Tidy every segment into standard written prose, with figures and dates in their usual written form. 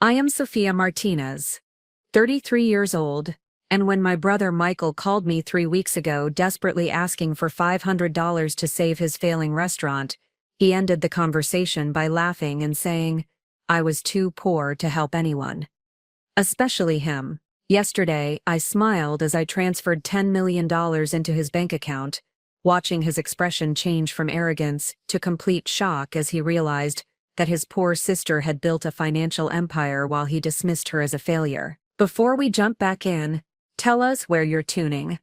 I am Sophia Martinez, 33 years old, and when my brother Michael called me 3 weeks ago desperately asking for $500 to save his failing restaurant, he ended the conversation by laughing and saying, I was too poor to help anyone. Especially him. Yesterday, I smiled as I transferred $10 million into his bank account, watching his expression change from arrogance to complete shock as he realized that his poor sister had built a financial empire while he dismissed her as a failure. Before we jump back in, tell us where you're tuning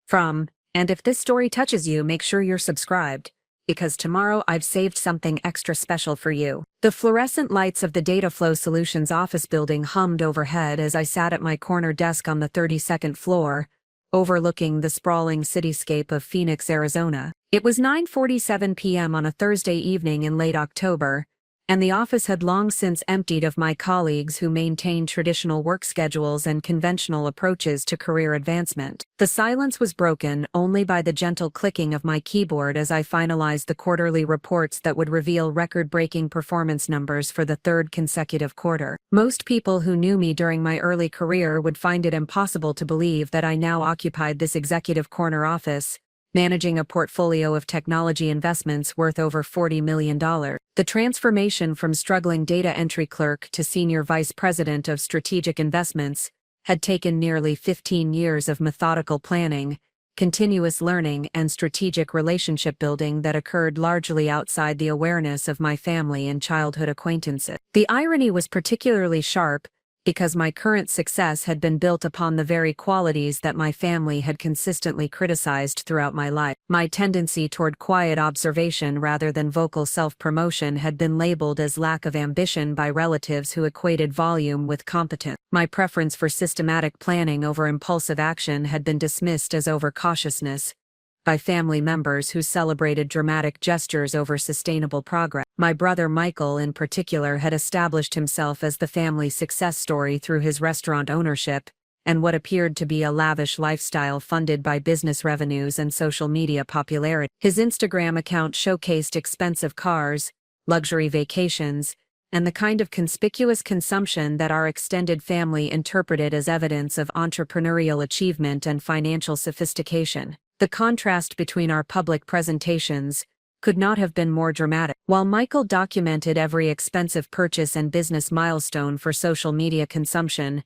from, and if this story touches you, make sure you're subscribed, because tomorrow I've saved something extra special for you. The fluorescent lights of the Dataflow Solutions office building hummed overhead as I sat at my corner desk on the 32nd floor, overlooking the sprawling cityscape of Phoenix, Arizona. It was 9:47 p.m. on a Thursday evening in late October, and the office had long since emptied of my colleagues who maintained traditional work schedules and conventional approaches to career advancement. The silence was broken only by the gentle clicking of my keyboard as I finalized the quarterly reports that would reveal record-breaking performance numbers for the third consecutive quarter. Most people who knew me during my early career would find it impossible to believe that I now occupied this executive corner office, managing a portfolio of technology investments worth over $40 million. The transformation from struggling data entry clerk to senior vice president of strategic investments had taken nearly 15 years of methodical planning, continuous learning, and strategic relationship building that occurred largely outside the awareness of my family and childhood acquaintances. The irony was particularly sharp because my current success had been built upon the very qualities that my family had consistently criticized throughout my life. My tendency toward quiet observation rather than vocal self-promotion had been labeled as lack of ambition by relatives who equated volume with competence. My preference for systematic planning over impulsive action had been dismissed as overcautiousness by family members who celebrated dramatic gestures over sustainable progress. My brother Michael in particular had established himself as the family success story through his restaurant ownership and what appeared to be a lavish lifestyle funded by business revenues and social media popularity. His Instagram account showcased expensive cars, luxury vacations, and the kind of conspicuous consumption that our extended family interpreted as evidence of entrepreneurial achievement and financial sophistication. The contrast between our public presentations could not have been more dramatic. While Michael documented every expensive purchase and business milestone for social media consumption,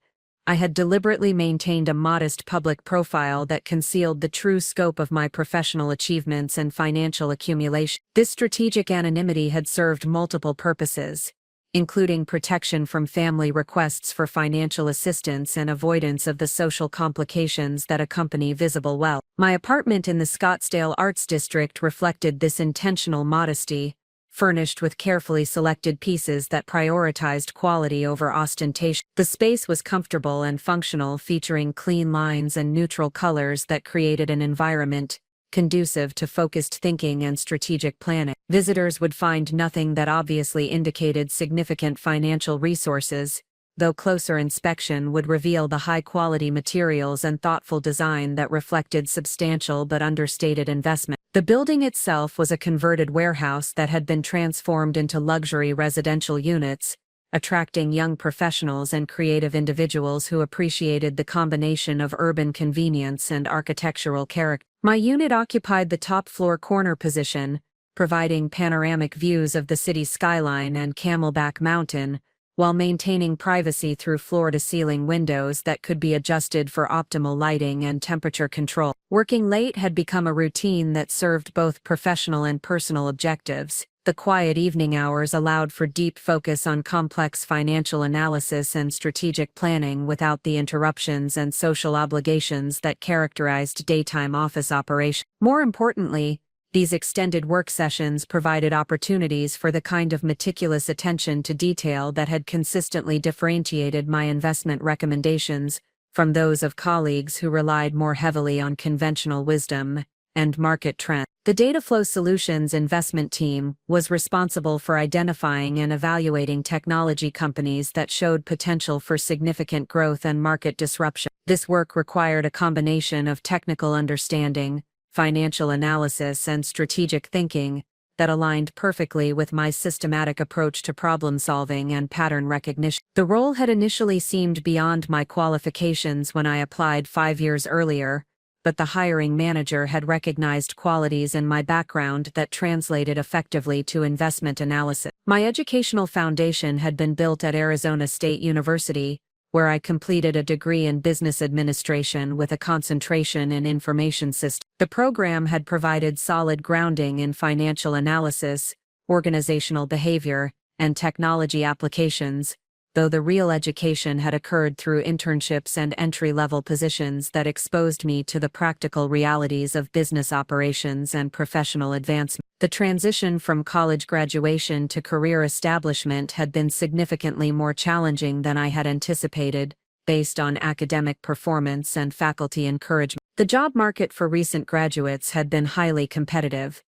I had deliberately maintained a modest public profile that concealed the true scope of my professional achievements and financial accumulation. This strategic anonymity had served multiple purposes, including protection from family requests for financial assistance and avoidance of the social complications that accompany visible wealth. My apartment in the Scottsdale Arts District reflected this intentional modesty, furnished with carefully selected pieces that prioritized quality over ostentation. The space was comfortable and functional, featuring clean lines and neutral colors that created an environment conducive to focused thinking and strategic planning. Visitors would find nothing that obviously indicated significant financial resources, though closer inspection would reveal the high-quality materials and thoughtful design that reflected substantial but understated investment. The building itself was a converted warehouse that had been transformed into luxury residential units, attracting young professionals and creative individuals who appreciated the combination of urban convenience and architectural character. My unit occupied the top-floor corner position, providing panoramic views of the city's skyline and Camelback Mountain, while maintaining privacy through floor-to-ceiling windows that could be adjusted for optimal lighting and temperature control. Working late had become a routine that served both professional and personal objectives. The quiet evening hours allowed for deep focus on complex financial analysis and strategic planning without the interruptions and social obligations that characterized daytime office operation. More importantly, these extended work sessions provided opportunities for the kind of meticulous attention to detail that had consistently differentiated my investment recommendations from those of colleagues who relied more heavily on conventional wisdom and market trends. The Dataflow Solutions investment team was responsible for identifying and evaluating technology companies that showed potential for significant growth and market disruption. This work required a combination of technical understanding, financial analysis, and strategic thinking that aligned perfectly with my systematic approach to problem solving and pattern recognition. The role had initially seemed beyond my qualifications when I applied 5 years earlier, but the hiring manager had recognized qualities in my background that translated effectively to investment analysis. My educational foundation had been built at Arizona State University, where I completed a degree in business administration with a concentration in information systems. The program had provided solid grounding in financial analysis, organizational behavior, and technology applications, though the real education had occurred through internships and entry-level positions that exposed me to the practical realities of business operations and professional advancement. The transition from college graduation to career establishment had been significantly more challenging than I had anticipated, based on academic performance and faculty encouragement. The job market for recent graduates had been highly competitive,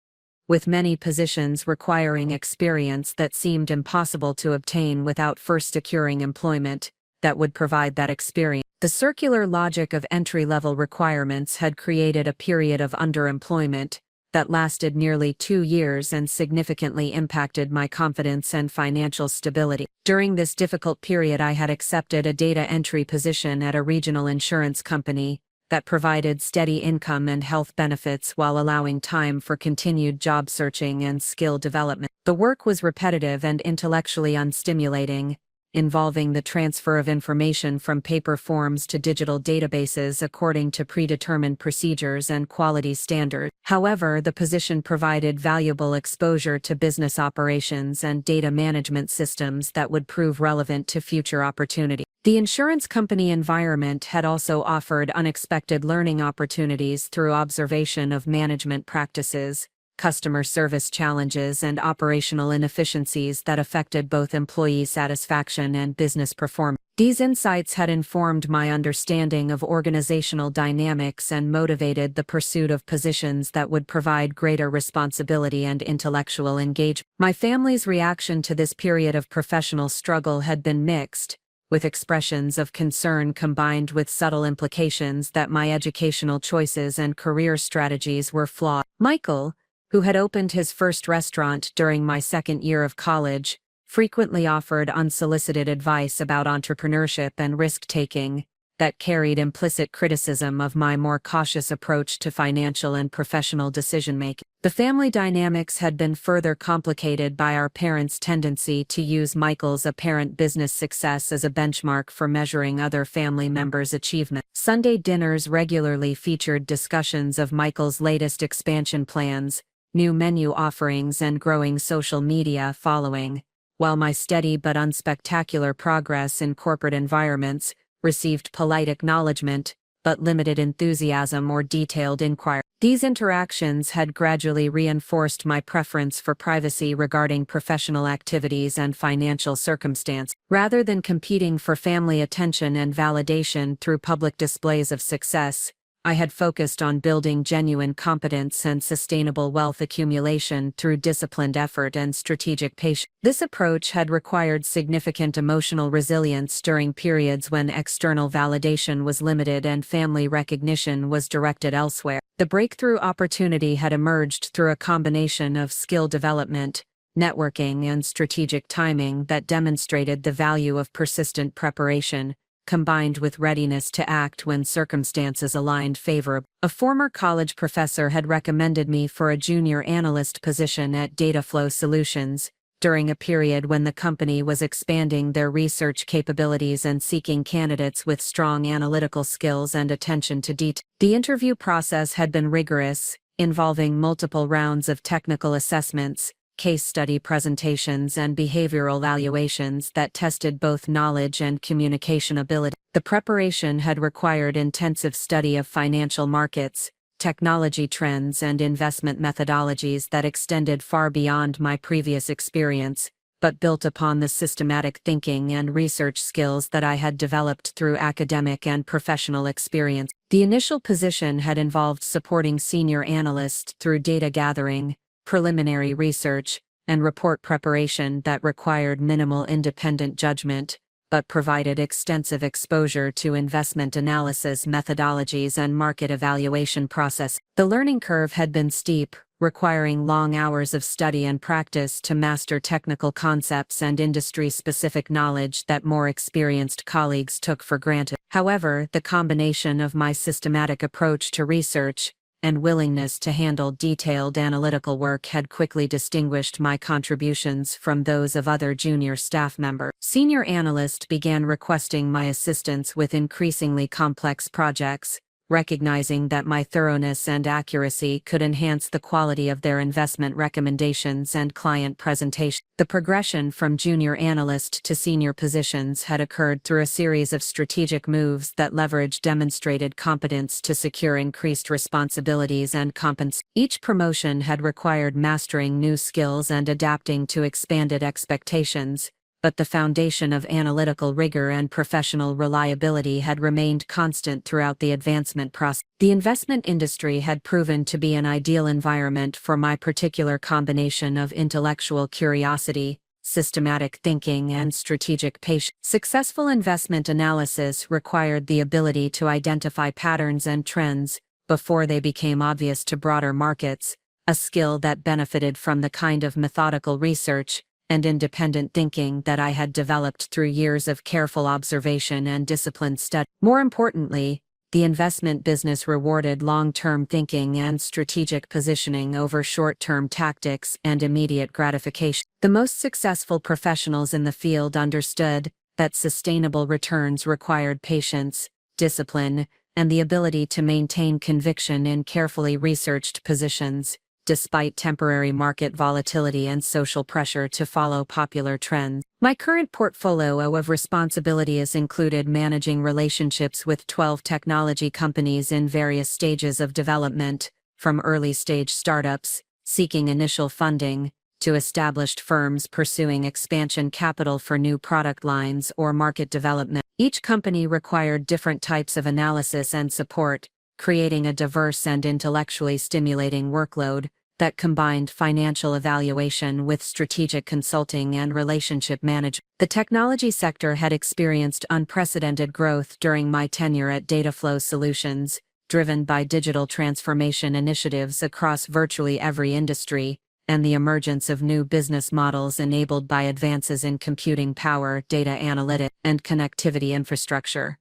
with many positions requiring experience that seemed impossible to obtain without first securing employment that would provide that experience. The circular logic of entry-level requirements had created a period of underemployment that lasted nearly 2 years and significantly impacted my confidence and financial stability. During this difficult period, I had accepted a data entry position at a regional insurance company that provided steady income and health benefits while allowing time for continued job searching and skill development. The work was repetitive and intellectually unstimulating, involving the transfer of information from paper forms to digital databases according to predetermined procedures and quality standards. However, the position provided valuable exposure to business operations and data management systems that would prove relevant to future opportunities. The insurance company environment had also offered unexpected learning opportunities through observation of management practices, customer service challenges, and operational inefficiencies that affected both employee satisfaction and business performance. These insights had informed my understanding of organizational dynamics and motivated the pursuit of positions that would provide greater responsibility and intellectual engagement. My family's reaction to this period of professional struggle had been mixed, with expressions of concern combined with subtle implications that my educational choices and career strategies were flawed. Michael, who had opened his first restaurant during my second year of college, frequently offered unsolicited advice about entrepreneurship and risk-taking that carried implicit criticism of my more cautious approach to financial and professional decision-making. The family dynamics had been further complicated by our parents' tendency to use Michael's apparent business success as a benchmark for measuring other family members' achievement. Sunday dinners regularly featured discussions of Michael's latest expansion plans, new menu offerings, and growing social media following, while my steady but unspectacular progress in corporate environments received polite acknowledgement, but limited enthusiasm or detailed inquiry. These interactions had gradually reinforced my preference for privacy regarding professional activities and financial circumstance. Rather than competing for family attention and validation through public displays of success, I had focused on building genuine competence and sustainable wealth accumulation through disciplined effort and strategic patience. This approach had required significant emotional resilience during periods when external validation was limited and family recognition was directed elsewhere. The breakthrough opportunity had emerged through a combination of skill development, networking, and strategic timing that demonstrated the value of persistent preparation, combined with readiness to act when circumstances aligned favorably. A former college professor had recommended me for a junior analyst position at Dataflow Solutions, during a period when the company was expanding their research capabilities and seeking candidates with strong analytical skills and attention to detail. The interview process had been rigorous, involving multiple rounds of technical assessments, case study presentations, and behavioral evaluations that tested both knowledge and communication ability. The preparation had required intensive study of financial markets, technology trends, and investment methodologies that extended far beyond my previous experience, but built upon the systematic thinking and research skills that I had developed through academic and professional experience. The initial position had involved supporting senior analysts through data gathering, preliminary research, and report preparation that required minimal independent judgment, but provided extensive exposure to investment analysis methodologies and market evaluation process. The learning curve had been steep, requiring long hours of study and practice to master technical concepts and industry-specific knowledge that more experienced colleagues took for granted. However, the combination of my systematic approach to research and willingness to handle detailed analytical work had quickly distinguished my contributions from those of other junior staff members. Senior analysts began requesting my assistance with increasingly complex projects, recognizing that my thoroughness and accuracy could enhance the quality of their investment recommendations and client presentation. The progression from junior analyst to senior positions had occurred through a series of strategic moves that leveraged demonstrated competence to secure increased responsibilities and compensation. Each promotion had required mastering new skills and adapting to expanded expectations, but the foundation of analytical rigor and professional reliability had remained constant throughout the advancement process. The investment industry had proven to be an ideal environment for my particular combination of intellectual curiosity, systematic thinking, and strategic patience. Successful investment analysis required the ability to identify patterns and trends before they became obvious to broader markets, a skill that benefited from the kind of methodical research and independent thinking that I had developed through years of careful observation and disciplined study. More importantly, the investment business rewarded long-term thinking and strategic positioning over short-term tactics and immediate gratification. The most successful professionals in the field understood that sustainable returns required patience, discipline, and the ability to maintain conviction in carefully researched positions, despite temporary market volatility and social pressure to follow popular trends. My current portfolio of responsibilities included managing relationships with 12 technology companies in various stages of development, from early-stage startups seeking initial funding to established firms pursuing expansion capital for new product lines or market development. Each company required different types of analysis and support, creating a diverse and intellectually stimulating workload that combined financial evaluation with strategic consulting and relationship management. The technology sector had experienced unprecedented growth during my tenure at Dataflow Solutions, driven by digital transformation initiatives across virtually every industry, and the emergence of new business models enabled by advances in computing power, data analytics, and connectivity infrastructure.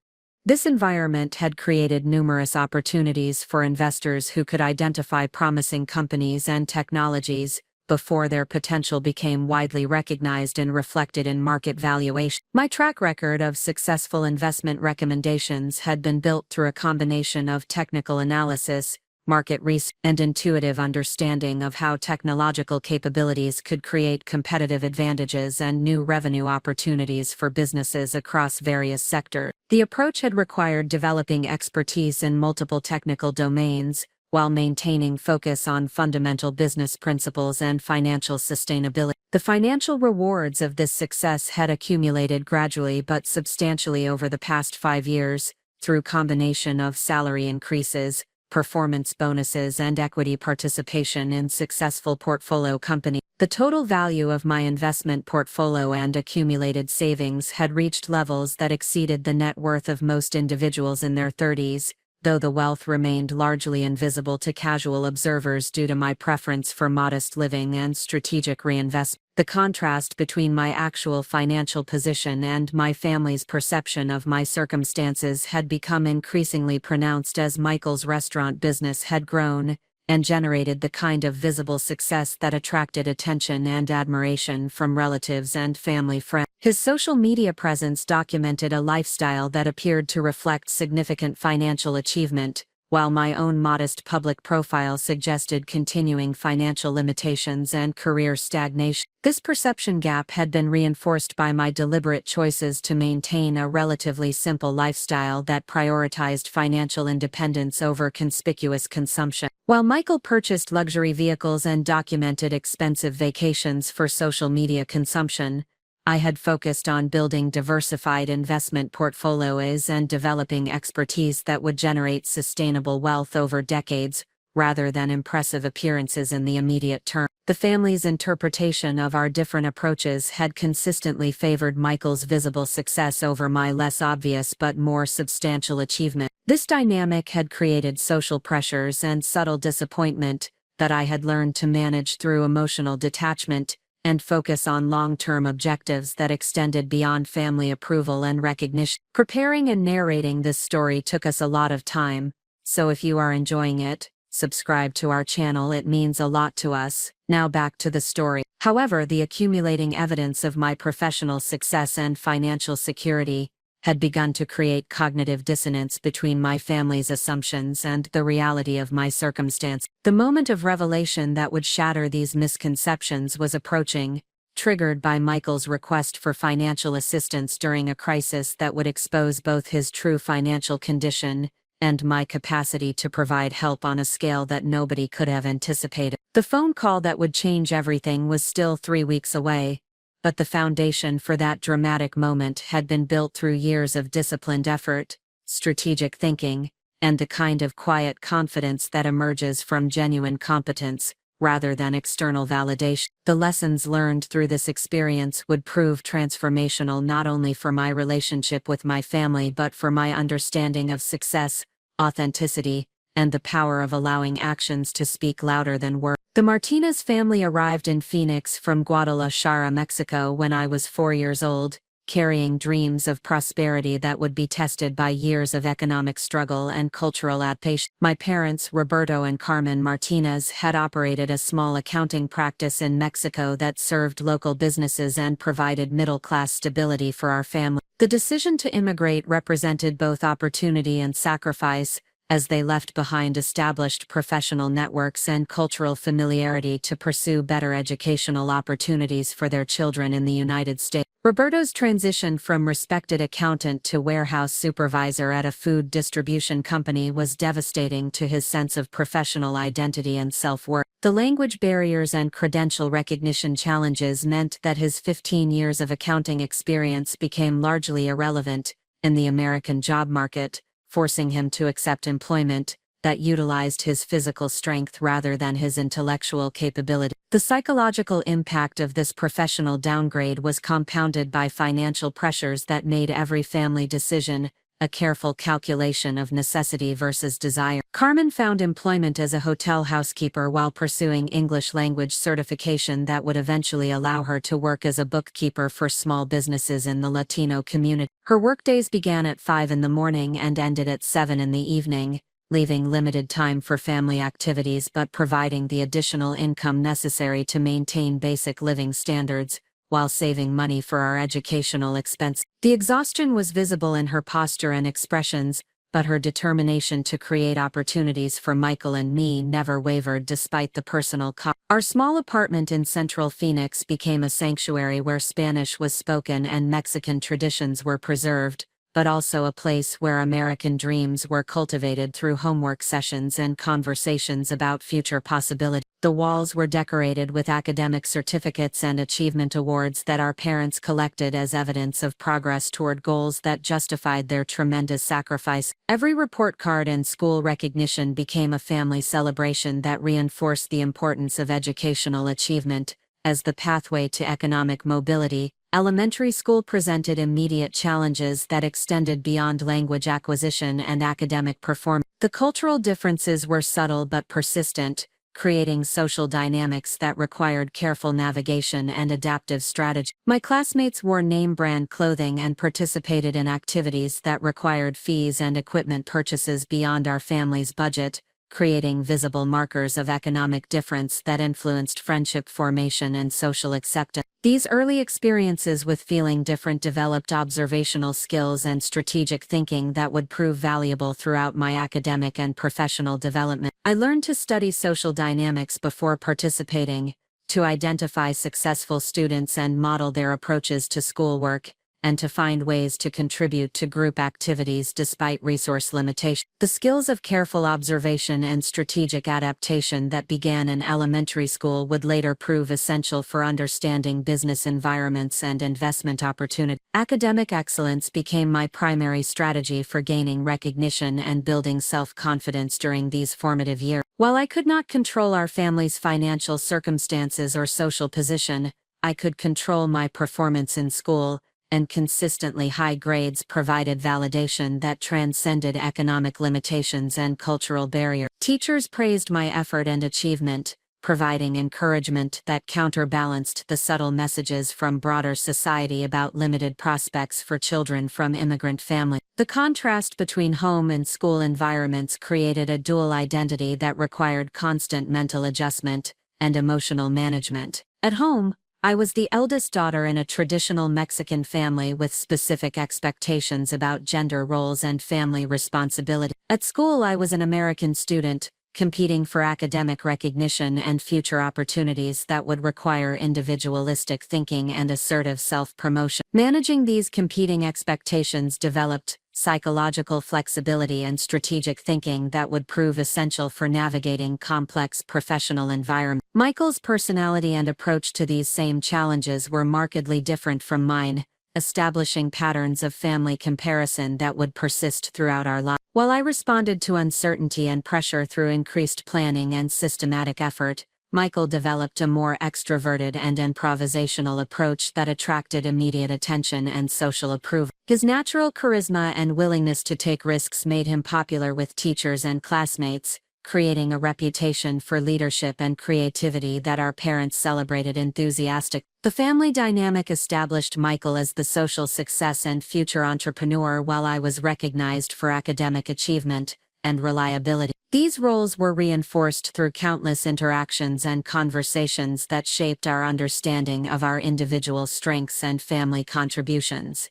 This environment had created numerous opportunities for investors who could identify promising companies and technologies before their potential became widely recognized and reflected in market valuation. My track record of successful investment recommendations had been built through a combination of technical analysis, market research, and intuitive understanding of how technological capabilities could create competitive advantages and new revenue opportunities for businesses across various sectors. The approach had required developing expertise in multiple technical domains, while maintaining focus on fundamental business principles and financial sustainability. The financial rewards of this success had accumulated gradually but substantially over the past 5 years, through combination of salary increases, performance bonuses, and equity participation in successful portfolio companies. The total value of my investment portfolio and accumulated savings had reached levels that exceeded the net worth of most individuals in their 30s, though the wealth remained largely invisible to casual observers due to my preference for modest living and strategic reinvestment. The contrast between my actual financial position and my family's perception of my circumstances had become increasingly pronounced as Michael's restaurant business had grown and generated the kind of visible success that attracted attention and admiration from relatives and family friends. His social media presence documented a lifestyle that appeared to reflect significant financial achievement, while my own modest public profile suggested continuing financial limitations and career stagnation. This perception gap had been reinforced by my deliberate choices to maintain a relatively simple lifestyle that prioritized financial independence over conspicuous consumption. While Michael purchased luxury vehicles and documented expensive vacations for social media consumption, I had focused on building diversified investment portfolios and developing expertise that would generate sustainable wealth over decades, rather than impressive appearances in the immediate term. The family's interpretation of our different approaches had consistently favored Michael's visible success over my less obvious but more substantial achievement. This dynamic had created social pressures and subtle disappointment that I had learned to manage through emotional detachment and focus on long-term objectives that extended beyond family approval and recognition. Preparing and narrating this story took us a lot of time, so if you are enjoying it, subscribe to our channel. It means a lot to us. Now back to the story. However, the accumulating evidence of my professional success and financial security had begun to create cognitive dissonance between my family's assumptions and the reality of my circumstance. The moment of revelation that would shatter these misconceptions was approaching, triggered by Michael's request for financial assistance during a crisis that would expose both his true financial condition and my capacity to provide help on a scale that nobody could have anticipated. The phone call that would change everything was still 3 weeks away, but the foundation for that dramatic moment had been built through years of disciplined effort, strategic thinking, and the kind of quiet confidence that emerges from genuine competence, rather than external validation. The lessons learned through this experience would prove transformational not only for my relationship with my family but for my understanding of success, authenticity, and the power of allowing actions to speak louder than words. The Martinez family arrived in Phoenix from Guadalajara, Mexico when I was 4 years old, carrying dreams of prosperity that would be tested by years of economic struggle and cultural adaptation. My parents, Roberto and Carmen Martinez, had operated a small accounting practice in Mexico that served local businesses and provided middle-class stability for our family. The decision to immigrate represented both opportunity and sacrifice, as they left behind established professional networks and cultural familiarity to pursue better educational opportunities for their children in the United States. Roberto's transition from respected accountant to warehouse supervisor at a food distribution company was devastating to his sense of professional identity and self-worth. The language barriers and credential recognition challenges meant that his 15 years of accounting experience became largely irrelevant in the American job market, forcing him to accept employment that utilized his physical strength rather than his intellectual capability. The psychological impact of this professional downgrade was compounded by financial pressures that made every family decision a careful calculation of necessity versus desire. Carmen found employment as a hotel housekeeper while pursuing English language certification that would eventually allow her to work as a bookkeeper for small businesses in the Latino community. Her workdays began at 5 in the morning and ended at 7 in the evening, leaving limited time for family activities but providing the additional income necessary to maintain basic living standards, while saving money for our educational expenses. The exhaustion was visible in her posture and expressions, but her determination to create opportunities for Michael and me never wavered despite the personal cost. Our small apartment in central Phoenix became a sanctuary where Spanish was spoken and Mexican traditions were preserved, but also a place where American dreams were cultivated through homework sessions and conversations about future possibilities. The walls were decorated with academic certificates and achievement awards that our parents collected as evidence of progress toward goals that justified their tremendous sacrifice. Every report card and school recognition became a family celebration that reinforced the importance of educational achievement as the pathway to economic mobility. Elementary school presented immediate challenges that extended beyond language acquisition and academic performance. The cultural differences were subtle but persistent, creating social dynamics that required careful navigation and adaptive strategy. My classmates wore name-brand clothing and participated in activities that required fees and equipment purchases beyond our family's budget, creating visible markers of economic difference that influenced friendship formation and social acceptance. These early experiences with feeling different developed observational skills and strategic thinking that would prove valuable throughout my academic and professional development. I learned to study social dynamics before participating, to identify successful students and model their approaches to schoolwork, and to find ways to contribute to group activities despite resource limitations. The skills of careful observation and strategic adaptation that began in elementary school would later prove essential for understanding business environments and investment opportunities. Academic excellence became my primary strategy for gaining recognition and building self-confidence during these formative years. While I could not control our family's financial circumstances or social position, I could control my performance in school, and consistently high grades provided validation that transcended economic limitations and cultural barriers. Teachers praised my effort and achievement, providing encouragement that counterbalanced the subtle messages from broader society about limited prospects for children from immigrant families. The contrast between home and school environments created a dual identity that required constant mental adjustment and emotional management. At home, I was the eldest daughter in a traditional Mexican family with specific expectations about gender roles and family responsibility. At school, I was an American student, competing for academic recognition and future opportunities that would require individualistic thinking and assertive self-promotion. Managing these competing expectations developed psychological flexibility and strategic thinking that would prove essential for navigating complex professional environments. Michael's personality and approach to these same challenges were markedly different from mine, establishing patterns of family comparison that would persist throughout our lives. While I responded to uncertainty and pressure through increased planning and systematic effort, Michael developed a more extroverted and improvisational approach that attracted immediate attention and social approval. His natural charisma and willingness to take risks made him popular with teachers and classmates, creating a reputation for leadership and creativity that our parents celebrated enthusiastically. The family dynamic established Michael as the social success and future entrepreneur, while I was recognized for academic achievement and reliability. These roles were reinforced through countless interactions and conversations that shaped our understanding of our individual strengths and family contributions.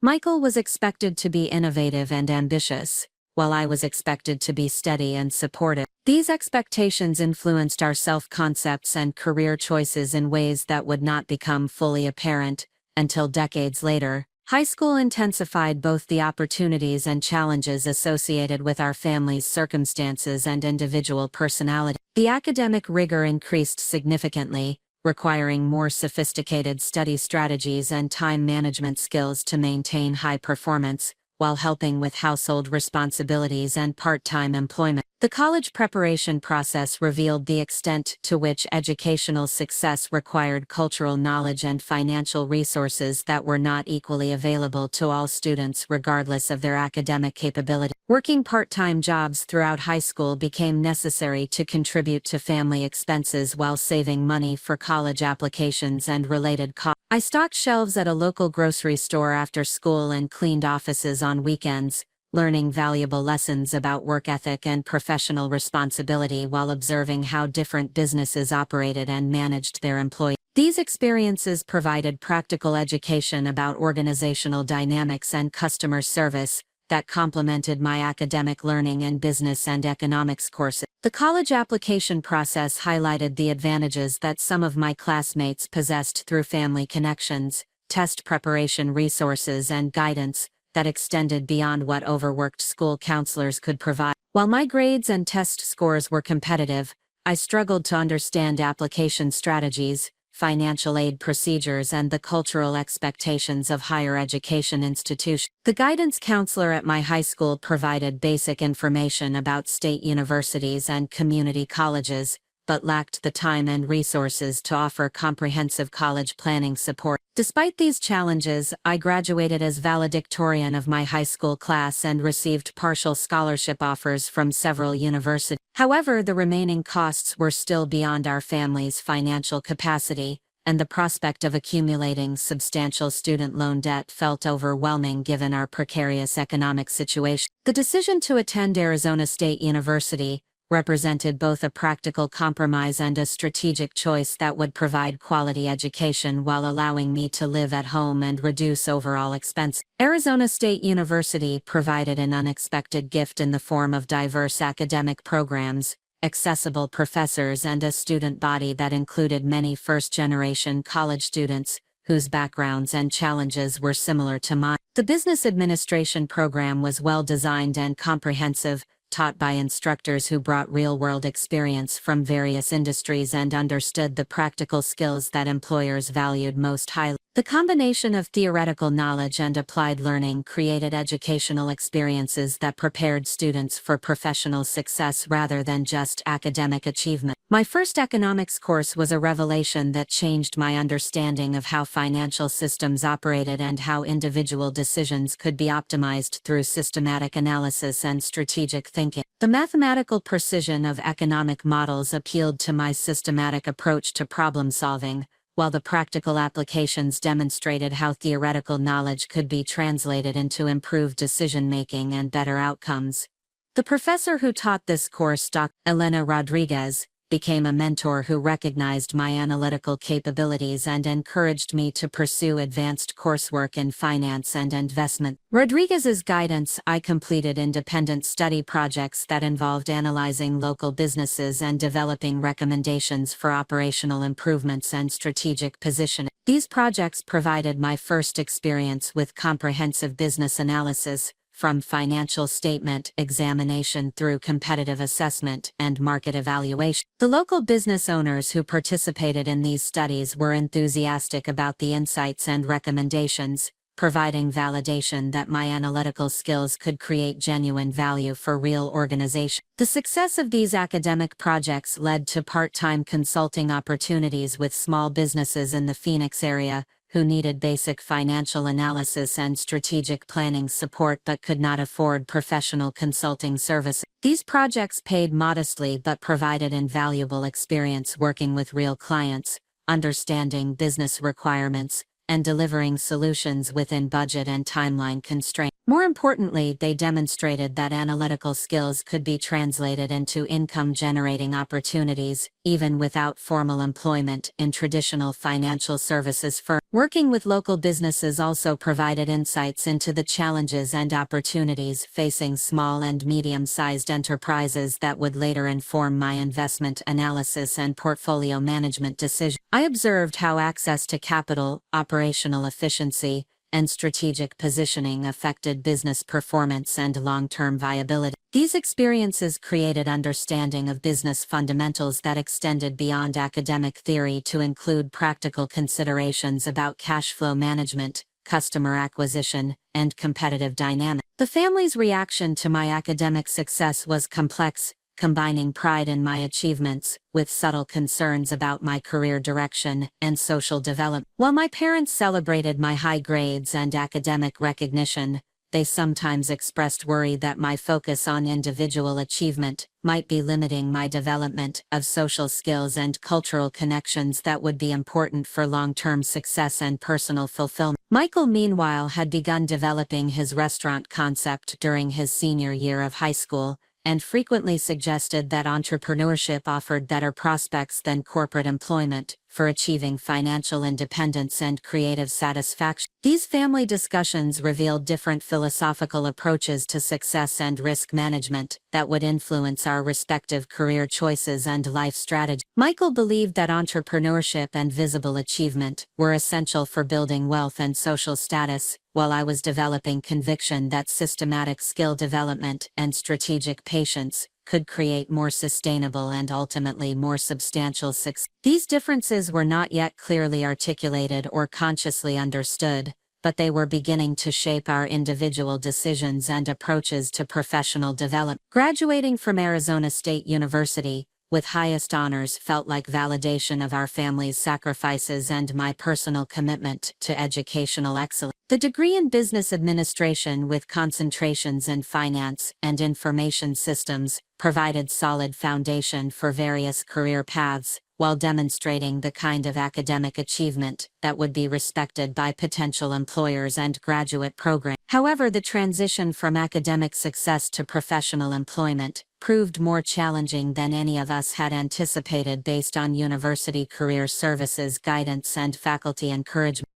Michael was expected to be innovative and ambitious, while I was expected to be steady and supportive. These expectations influenced our self-concepts and career choices in ways that would not become fully apparent until decades later. High school intensified both the opportunities and challenges associated with our family's circumstances and individual personality. The academic rigor increased significantly, requiring more sophisticated study strategies and time management skills to maintain high performance, while helping with household responsibilities and part-time employment. The college preparation process revealed the extent to which educational success required cultural knowledge and financial resources that were not equally available to all students regardless of their academic capability. Working part-time jobs throughout high school became necessary to contribute to family expenses while saving money for college applications and related costs. I stocked shelves at a local grocery store after school and cleaned offices on weekends, learning valuable lessons about work ethic and professional responsibility while observing how different businesses operated and managed their employees. These experiences provided practical education about organizational dynamics and customer service that complemented my academic learning in business and economics courses. The college application process highlighted the advantages that some of my classmates possessed through family connections, test preparation resources, and guidance that extended beyond what overworked school counselors could provide. While my grades and test scores were competitive, I struggled to understand application strategies, financial aid procedures, and the cultural expectations of higher education institutions. The guidance counselor at my high school provided basic information about state universities and community colleges, but lacked the time and resources to offer comprehensive college planning support. Despite these challenges, I graduated as valedictorian of my high school class and received partial scholarship offers from several universities. However, the remaining costs were still beyond our family's financial capacity, and the prospect of accumulating substantial student loan debt felt overwhelming given our precarious economic situation. The decision to attend Arizona State University represented both a practical compromise and a strategic choice that would provide quality education while allowing me to live at home and reduce overall expense. Arizona State University provided an unexpected gift in the form of diverse academic programs, accessible professors, and a student body that included many first-generation college students whose backgrounds and challenges were similar to mine. The business administration program was well-designed and comprehensive, taught by instructors who brought real-world experience from various industries and understood the practical skills that employers valued most highly. The combination of theoretical knowledge and applied learning created educational experiences that prepared students for professional success rather than just academic achievement. My first economics course was a revelation that changed my understanding of how financial systems operated and how individual decisions could be optimized through systematic analysis and strategic thinking. The mathematical precision of economic models appealed to my systematic approach to problem solving, while the practical applications demonstrated how theoretical knowledge could be translated into improved decision-making and better outcomes. The professor who taught this course, Dr. Elena Rodriguez, became a mentor who recognized my analytical capabilities and encouraged me to pursue advanced coursework in finance and investment. Rodriguez's guidance, I completed independent study projects that involved analyzing local businesses and developing recommendations for operational improvements and strategic positioning. These projects provided my first experience with comprehensive business analysis, from financial statement examination through competitive assessment and market evaluation. The local business owners who participated in these studies were enthusiastic about the insights and recommendations, providing validation that my analytical skills could create genuine value for real organizations. The success of these academic projects led to part-time consulting opportunities with small businesses in the Phoenix area, who needed basic financial analysis and strategic planning support but could not afford professional consulting services. These projects paid modestly but provided invaluable experience working with real clients, understanding business requirements, and delivering solutions within budget and timeline constraints. More importantly, they demonstrated that analytical skills could be translated into income-generating opportunities, even without formal employment in traditional financial services firms. Working with local businesses also provided insights into the challenges and opportunities facing small and medium-sized enterprises that would later inform my investment analysis and portfolio management decisions. I observed how access to capital, operational efficiency, and strategic positioning affected business performance and long-term viability. These experiences created understanding of business fundamentals that extended beyond academic theory to include practical considerations about cash flow management, customer acquisition, and competitive dynamics. The family's reaction to my academic success was complex, combining pride in my achievements with subtle concerns about my career direction and social development. While my parents celebrated my high grades and academic recognition, they sometimes expressed worry that my focus on individual achievement might be limiting my development of social skills and cultural connections that would be important for long-term success and personal fulfillment. Michael, meanwhile, had begun developing his restaurant concept during his senior year of high school, and frequently suggested that entrepreneurship offered better prospects than corporate employment for achieving financial independence and creative satisfaction. These family discussions revealed different philosophical approaches to success and risk management that would influence our respective career choices and life strategies. Michael believed that entrepreneurship and visible achievement were essential for building wealth and social status, while I was developing conviction that systematic skill development and strategic patience could create more sustainable and ultimately more substantial success. These differences were not yet clearly articulated or consciously understood, but they were beginning to shape our individual decisions and approaches to professional development. Graduating from Arizona State University with highest honors felt like validation of our family's sacrifices and my personal commitment to educational excellence. The degree in business administration with concentrations in finance and information systems provided solid foundation for various career paths, while demonstrating the kind of academic achievement that would be respected by potential employers and graduate programs. However, the transition from academic success to professional employment proved more challenging than any of us had anticipated based on university career services guidance and faculty encouragement.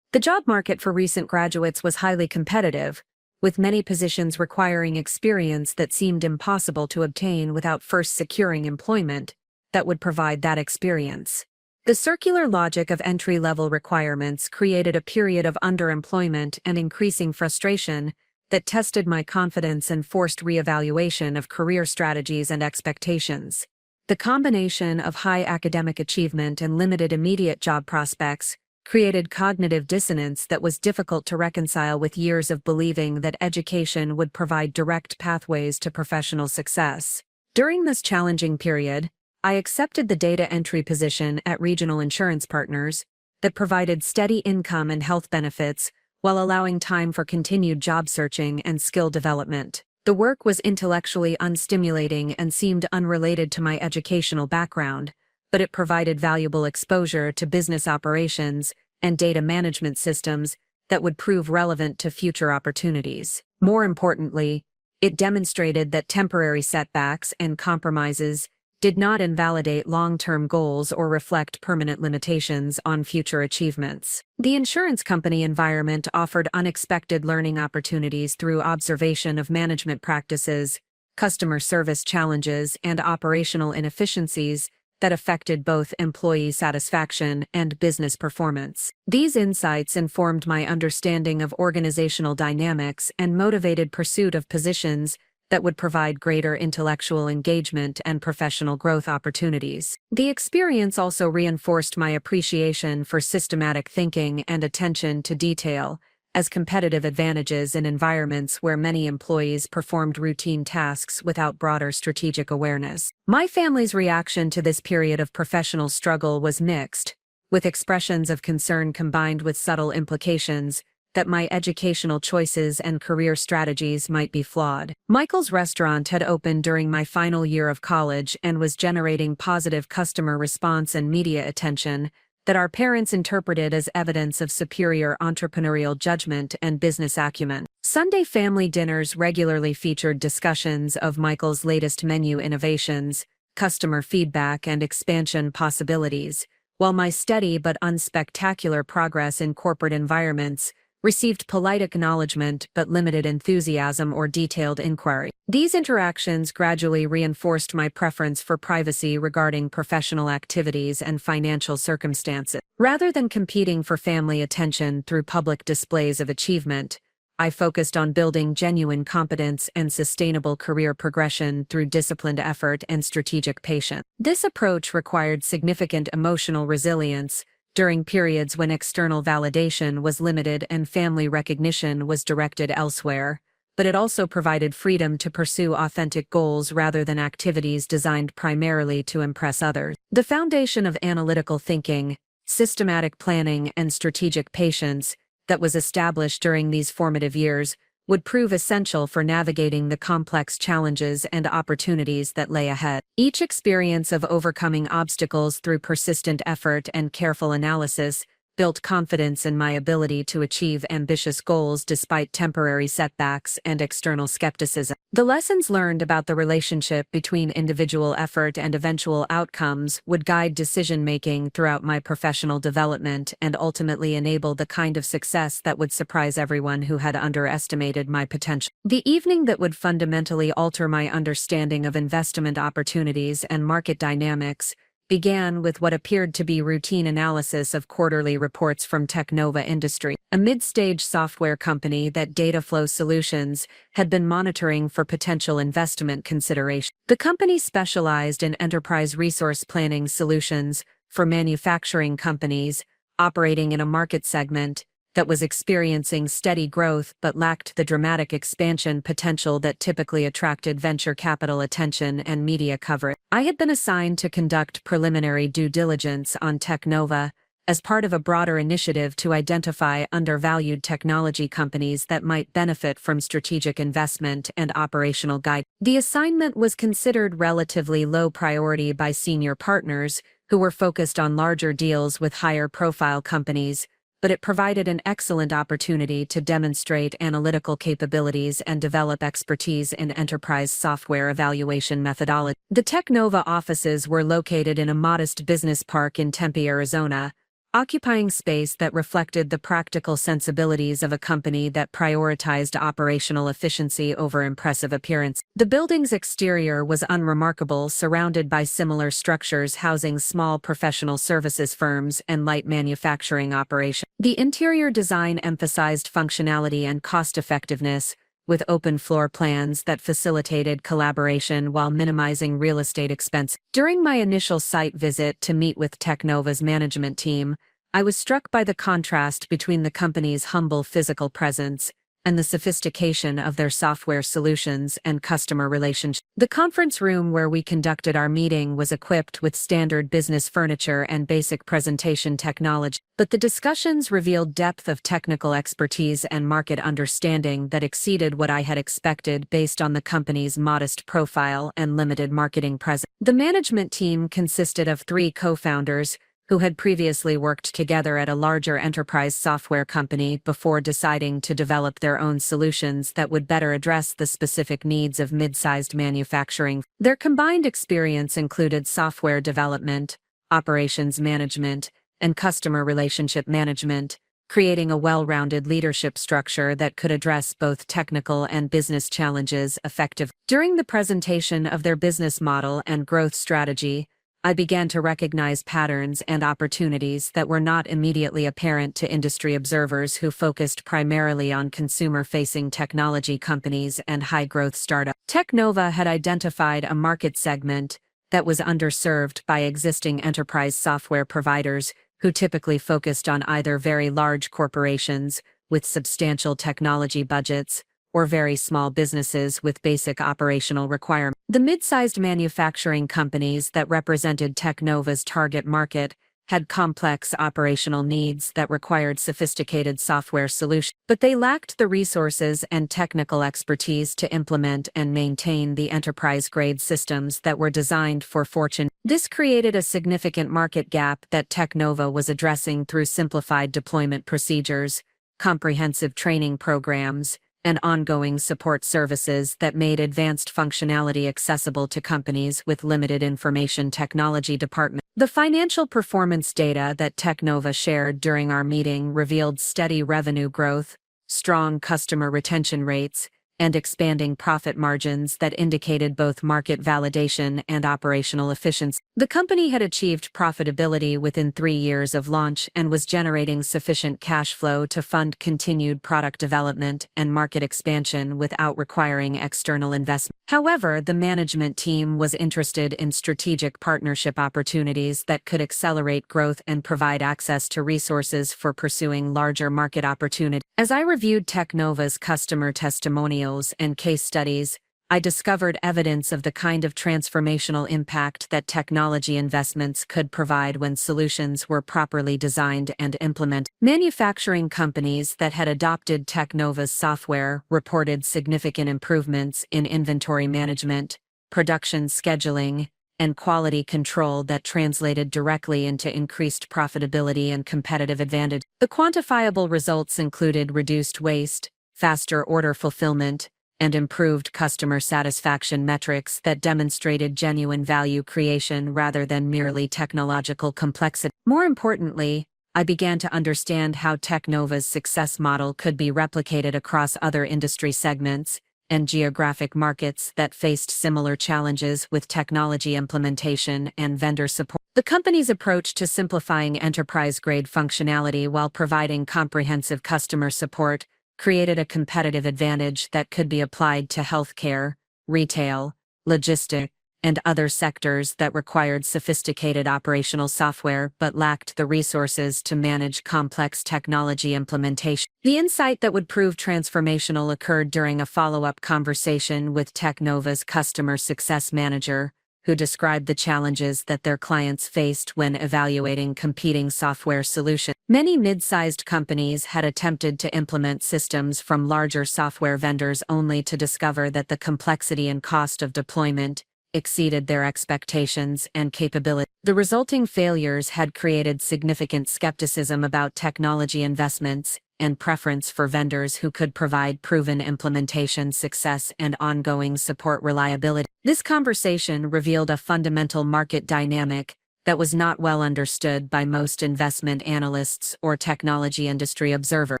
The job market for recent graduates was highly competitive, with many positions requiring experience that seemed impossible to obtain without first securing employment that would provide that experience. The circular logic of entry-level requirements created a period of underemployment and increasing frustration that tested my confidence and forced reevaluation of career strategies and expectations. The combination of high academic achievement and limited immediate job prospects created cognitive dissonance that was difficult to reconcile with years of believing that education would provide direct pathways to professional success. During this challenging period, I accepted the data entry position at Regional Insurance Partners that provided steady income and health benefits while allowing time for continued job searching and skill development. The work was intellectually unstimulating and seemed unrelated to my educational background, but it provided valuable exposure to business operations and data management systems that would prove relevant to future opportunities. More importantly, it demonstrated that temporary setbacks and compromises did not invalidate long-term goals or reflect permanent limitations on future achievements. The insurance company environment offered unexpected learning opportunities through observation of management practices, customer service challenges, and operational inefficiencies that affected both employee satisfaction and business performance. These insights informed my understanding of organizational dynamics and motivated pursuit of positions that would provide greater intellectual engagement and professional growth opportunities. The experience also reinforced my appreciation for systematic thinking and attention to detail as competitive advantages in environments where many employees performed routine tasks without broader strategic awareness. My family's reaction to this period of professional struggle was mixed, with expressions of concern combined with subtle implications that my educational choices and career strategies might be flawed. Michael's Restaurant had opened during my final year of college and was generating positive customer response and media attention that our parents interpreted as evidence of superior entrepreneurial judgment and business acumen. Sunday family dinners regularly featured discussions of Michael's latest menu innovations, customer feedback, and expansion possibilities, while my steady but unspectacular progress in corporate environments received polite acknowledgement but limited enthusiasm or detailed inquiry. These interactions gradually reinforced my preference for privacy regarding professional activities and financial circumstances. Rather than competing for family attention through public displays of achievement, I focused on building genuine competence and sustainable career progression through disciplined effort and strategic patience. This approach required significant emotional resilience during periods when external validation was limited and family recognition was directed elsewhere, but it also provided freedom to pursue authentic goals rather than activities designed primarily to impress others. The foundation of analytical thinking, systematic planning, and strategic patience that was established during these formative years would prove essential for navigating the complex challenges and opportunities that lay ahead. Each experience of overcoming obstacles through persistent effort and careful analysis built confidence in my ability to achieve ambitious goals despite temporary setbacks and external skepticism. The lessons learned about the relationship between individual effort and eventual outcomes would guide decision-making throughout my professional development and ultimately enable the kind of success that would surprise everyone who had underestimated my potential. The evening that would fundamentally alter my understanding of investment opportunities and market dynamics began with what appeared to be routine analysis of quarterly reports from Technova Industries, a mid-stage software company that Dataflow Solutions had been monitoring for potential investment consideration. The company specialized in enterprise resource planning solutions for manufacturing companies operating in a market segment that was experiencing steady growth but lacked the dramatic expansion potential that typically attracted venture capital attention and media coverage. I had been assigned to conduct preliminary due diligence on Technova as part of a broader initiative to identify undervalued technology companies that might benefit from strategic investment and operational guidance. The assignment was considered relatively low priority by senior partners who were focused on larger deals with higher profile companies, but it provided an excellent opportunity to demonstrate analytical capabilities and develop expertise in enterprise software evaluation methodology. The Technova offices were located in a modest business park in Tempe, Arizona, occupying space that reflected the practical sensibilities of a company that prioritized operational efficiency over impressive appearance. The building's exterior was unremarkable, surrounded by similar structures housing small professional services firms and light manufacturing operations. The interior design emphasized functionality and cost-effectiveness, with open floor plans that facilitated collaboration while minimizing real estate expense. During my initial site visit to meet with Teknova's management team, I was struck by the contrast between the company's humble physical presence and the sophistication of their software solutions and customer relationships. The conference room where we conducted our meeting was equipped with standard business furniture and basic presentation technology, but the discussions revealed depth of technical expertise and market understanding that exceeded what I had expected based on the company's modest profile and limited marketing presence. The management team consisted of 3 co-founders who had previously worked together at a larger enterprise software company before deciding to develop their own solutions that would better address the specific needs of mid-sized manufacturing. Their combined experience included software development, operations management, and customer relationship management, creating a well-rounded leadership structure that could address both technical and business challenges effectively. During the presentation of their business model and growth strategy, I began to recognize patterns and opportunities that were not immediately apparent to industry observers who focused primarily on consumer-facing technology companies and high-growth startups. Teknova had identified a market segment that was underserved by existing enterprise software providers who typically focused on either very large corporations with substantial technology budgets or very small businesses with basic operational requirements. The mid-sized manufacturing companies that represented Teknova's target market had complex operational needs that required sophisticated software solutions, but they lacked the resources and technical expertise to implement and maintain the enterprise-grade systems that were designed for Fortune. This created a significant market gap that Teknova was addressing through simplified deployment procedures, comprehensive training programs, and ongoing support services that made advanced functionality accessible to companies with limited information technology departments. The financial performance data that Teknova shared during our meeting revealed steady revenue growth, strong customer retention rates, and expanding profit margins that indicated both market validation and operational efficiency. The company had achieved profitability within 3 years of launch and was generating sufficient cash flow to fund continued product development and market expansion without requiring external investment. However, the management team was interested in strategic partnership opportunities that could accelerate growth and provide access to resources for pursuing larger market opportunities. As I reviewed Teknova's customer testimonials and case studies, I discovered evidence of the kind of transformational impact that technology investments could provide when solutions were properly designed and implemented. Manufacturing companies that had adopted Teknova's software reported significant improvements in inventory management, production scheduling, and quality control that translated directly into increased profitability and competitive advantage. The quantifiable results included reduced waste, faster order fulfillment, and improved customer satisfaction metrics that demonstrated genuine value creation rather than merely technological complexity. More importantly, I began to understand how Teknova's success model could be replicated across other industry segments and geographic markets that faced similar challenges with technology implementation and vendor support. The company's approach to simplifying enterprise-grade functionality while providing comprehensive customer support created a competitive advantage that could be applied to healthcare, retail, logistics, and other sectors that required sophisticated operational software but lacked the resources to manage complex technology implementation. The insight that would prove transformational occurred during a follow-up conversation with Teknova's customer success manager, who described the challenges that their clients faced when evaluating competing software solutions. Many mid-sized companies had attempted to implement systems from larger software vendors only to discover that the complexity and cost of deployment exceeded their expectations and capability. The resulting failures had created significant skepticism about technology investments and preference for vendors who could provide proven implementation success and ongoing support reliability. This conversation revealed a fundamental market dynamic that was not well understood by most investment analysts or technology industry observers.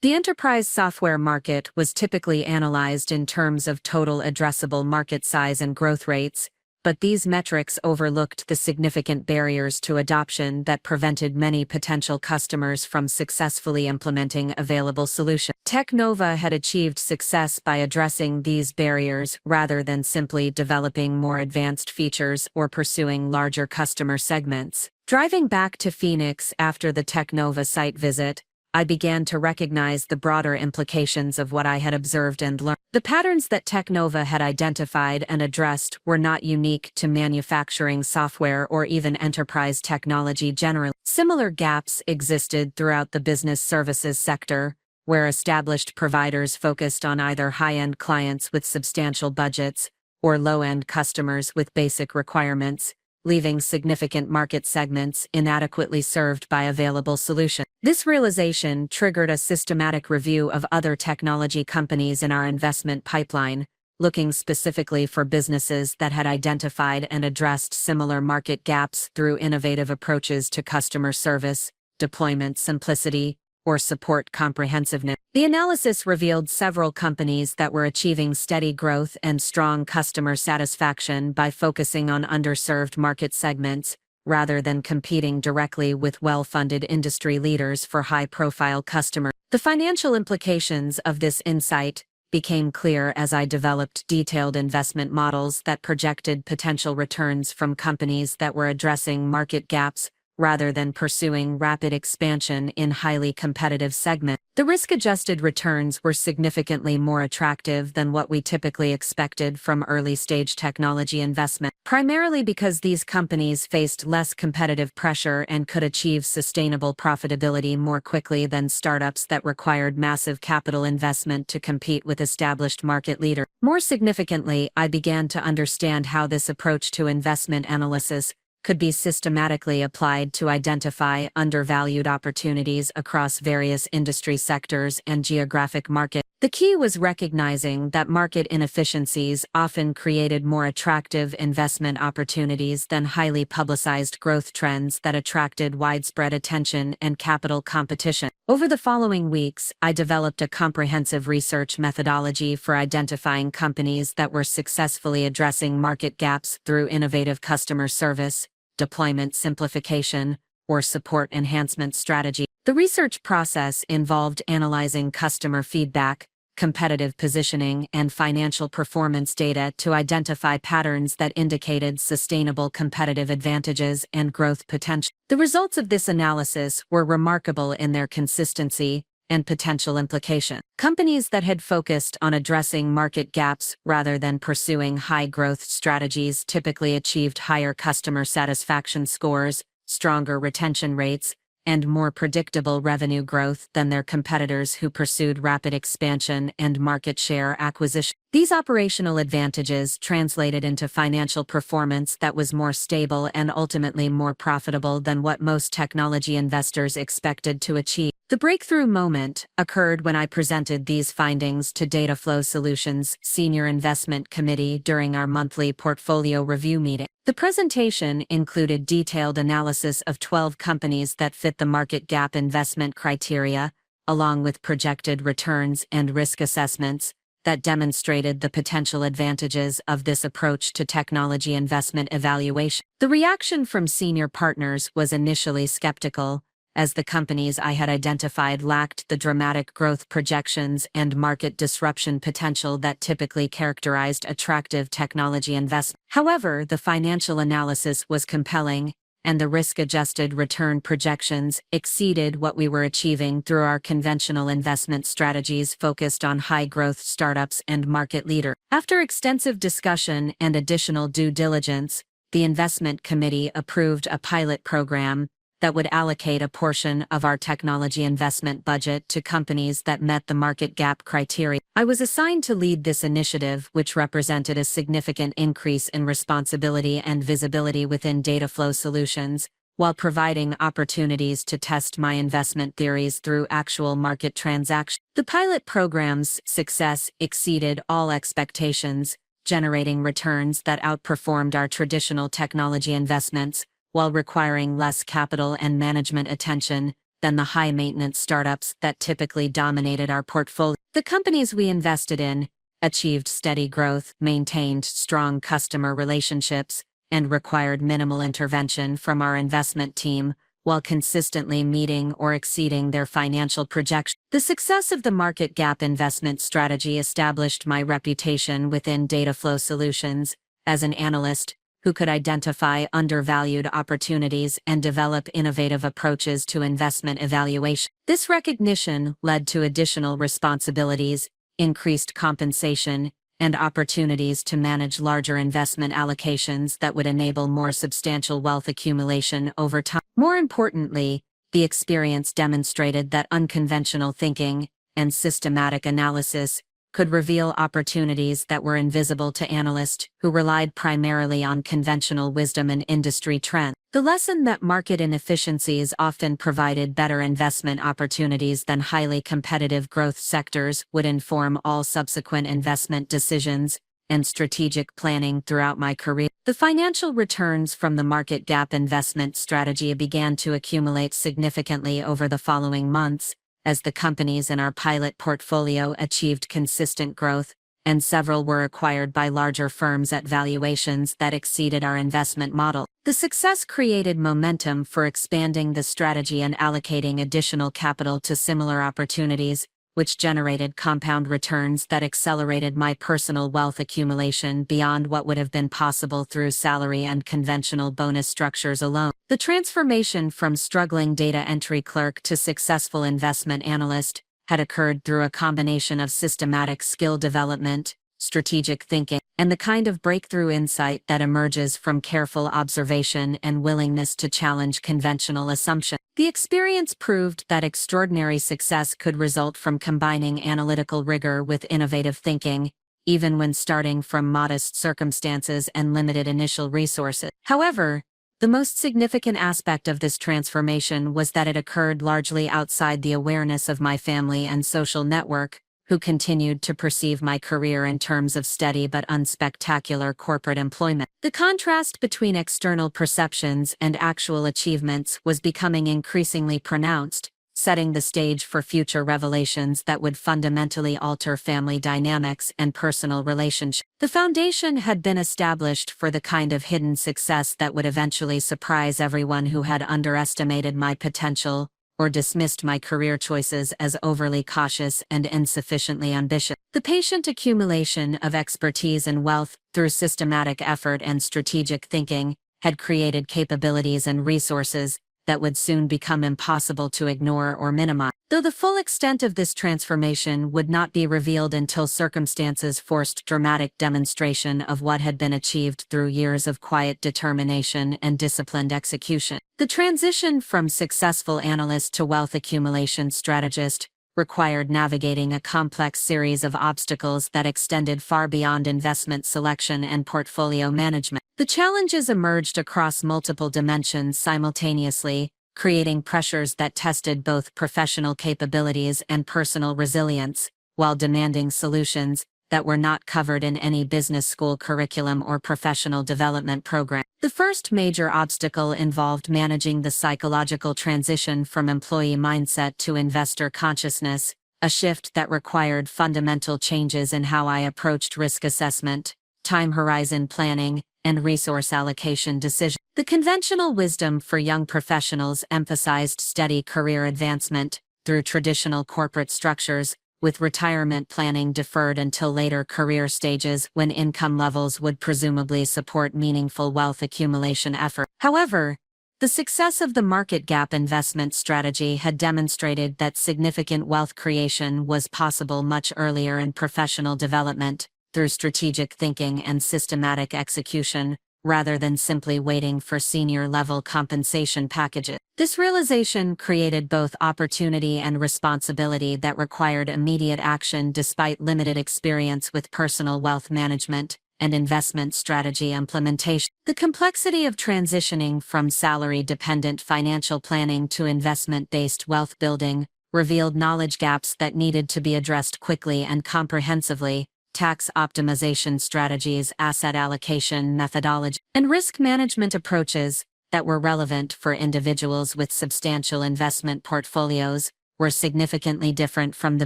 The enterprise software market was typically analyzed in terms of total addressable market size and growth rates, but these metrics overlooked the significant barriers to adoption that prevented many potential customers from successfully implementing available solutions. Technova had achieved success by addressing these barriers rather than simply developing more advanced features or pursuing larger customer segments. Driving back to Phoenix after the Technova site visit, I began to recognize the broader implications of what I had observed and learned. The patterns that Technova had identified and addressed were not unique to manufacturing software or even enterprise technology generally. Similar gaps existed throughout the business services sector, where established providers focused on either high-end clients with substantial budgets or low-end customers with basic requirements, leaving significant market segments inadequately served by available solutions. This realization triggered a systematic review of other technology companies in our investment pipeline, looking specifically for businesses that had identified and addressed similar market gaps through innovative approaches to customer service, deployment simplicity, or support comprehensiveness. The analysis revealed several companies that were achieving steady growth and strong customer satisfaction by focusing on underserved market segments, rather than competing directly with well-funded industry leaders for high-profile customers. The financial implications of this insight became clear as I developed detailed investment models that projected potential returns from companies that were addressing market gaps rather than pursuing rapid expansion in highly competitive segments. The risk-adjusted returns were significantly more attractive than what we typically expected from early-stage technology investment, primarily because these companies faced less competitive pressure and could achieve sustainable profitability more quickly than startups that required massive capital investment to compete with established market leaders. More significantly, I began to understand how this approach to investment analysis could be systematically applied to identify undervalued opportunities across various industry sectors and geographic markets. The key was recognizing that market inefficiencies often created more attractive investment opportunities than highly publicized growth trends that attracted widespread attention and capital competition. Over the following weeks, I developed a comprehensive research methodology for identifying companies that were successfully addressing market gaps through innovative customer service, deployment simplification, or support enhancement strategy. The research process involved analyzing customer feedback, competitive positioning, and financial performance data to identify patterns that indicated sustainable competitive advantages and growth potential. The results of this analysis were remarkable in their consistency and potential implication. Companies that had focused on addressing market gaps rather than pursuing high-growth strategies typically achieved higher customer satisfaction scores, stronger retention rates, and more predictable revenue growth than their competitors who pursued rapid expansion and market share acquisition. These operational advantages translated into financial performance that was more stable and ultimately more profitable than what most technology investors expected to achieve. The breakthrough moment occurred when I presented these findings to Dataflow Solutions' Senior Investment Committee during our monthly portfolio review meeting. The presentation included detailed analysis of 12 companies that fit the market gap investment criteria, along with projected returns and risk assessments that demonstrated the potential advantages of this approach to technology investment evaluation. The reaction from senior partners was initially skeptical, as the companies I had identified lacked the dramatic growth projections and market disruption potential that typically characterized attractive technology investment. However, the financial analysis was compelling, and the risk-adjusted return projections exceeded what we were achieving through our conventional investment strategies focused on high-growth startups and market leaders. After extensive discussion and additional due diligence, the investment committee approved a pilot program that would allocate a portion of our technology investment budget to companies that met the market gap criteria. I was assigned to lead this initiative, which represented a significant increase in responsibility and visibility within Dataflow Solutions, while providing opportunities to test my investment theories through actual market transactions. The pilot program's success exceeded all expectations, generating returns that outperformed our traditional technology investments, while requiring less capital and management attention than the high-maintenance startups that typically dominated our portfolio. The companies we invested in achieved steady growth, maintained strong customer relationships, and required minimal intervention from our investment team, while consistently meeting or exceeding their financial projections. The success of the market gap investment strategy established my reputation within Dataflow Solutions as an analyst who could identify undervalued opportunities and develop innovative approaches to investment evaluation. This recognition led to additional responsibilities, increased compensation, and opportunities to manage larger investment allocations that would enable more substantial wealth accumulation over time. More importantly, the experience demonstrated that unconventional thinking and systematic analysis could reveal opportunities that were invisible to analysts who relied primarily on conventional wisdom and industry trends. The lesson that market inefficiencies often provided better investment opportunities than highly competitive growth sectors would inform all subsequent investment decisions and strategic planning throughout my career. The financial returns from the market gap investment strategy began to accumulate significantly over the following months, as the companies in our pilot portfolio achieved consistent growth, and several were acquired by larger firms at valuations that exceeded our investment model. The success created momentum for expanding the strategy and allocating additional capital to similar opportunities, which generated compound returns that accelerated my personal wealth accumulation beyond what would have been possible through salary and conventional bonus structures alone. The transformation from struggling data entry clerk to successful investment analyst had occurred through a combination of systematic skill development, strategic thinking, and the kind of breakthrough insight that emerges from careful observation and willingness to challenge conventional assumptions. The experience proved that extraordinary success could result from combining analytical rigor with innovative thinking, even when starting from modest circumstances and limited initial resources. However, the most significant aspect of this transformation was that it occurred largely outside the awareness of my family and social network, who continued to perceive my career in terms of steady but unspectacular corporate employment. The contrast between external perceptions and actual achievements was becoming increasingly pronounced, setting the stage for future revelations that would fundamentally alter family dynamics and personal relationships. The foundation had been established for the kind of hidden success that would eventually surprise everyone who had underestimated my potential or dismissed my career choices as overly cautious and insufficiently ambitious. The patient accumulation of expertise and wealth through systematic effort and strategic thinking had created capabilities and resources that would soon become impossible to ignore or minimize. Though the full extent of this transformation would not be revealed until circumstances forced dramatic demonstration of what had been achieved through years of quiet determination and disciplined execution. The transition from successful analyst to wealth accumulation strategist required navigating a complex series of obstacles that extended far beyond investment selection and portfolio management. The challenges emerged across multiple dimensions simultaneously, creating pressures that tested both professional capabilities and personal resilience, while demanding solutions that were not covered in any business school curriculum or professional development program. The first major obstacle involved managing the psychological transition from employee mindset to investor consciousness, a shift that required fundamental changes in how I approached risk assessment, time horizon planning, and resource allocation decisions. The conventional wisdom for young professionals emphasized steady career advancement through traditional corporate structures, with retirement planning deferred until later career stages when income levels would presumably support meaningful wealth accumulation effort. However, the success of the market gap investment strategy had demonstrated that significant wealth creation was possible much earlier in professional development, through strategic thinking and systematic execution, rather than simply waiting for senior-level compensation packages. This realization created both opportunity and responsibility that required immediate action despite limited experience with personal wealth management and investment strategy implementation. The complexity of transitioning from salary-dependent financial planning to investment-based wealth building revealed knowledge gaps that needed to be addressed quickly and comprehensively. Tax optimization strategies, asset allocation methodology, and risk management approaches that were relevant for individuals with substantial investment portfolios were significantly different from the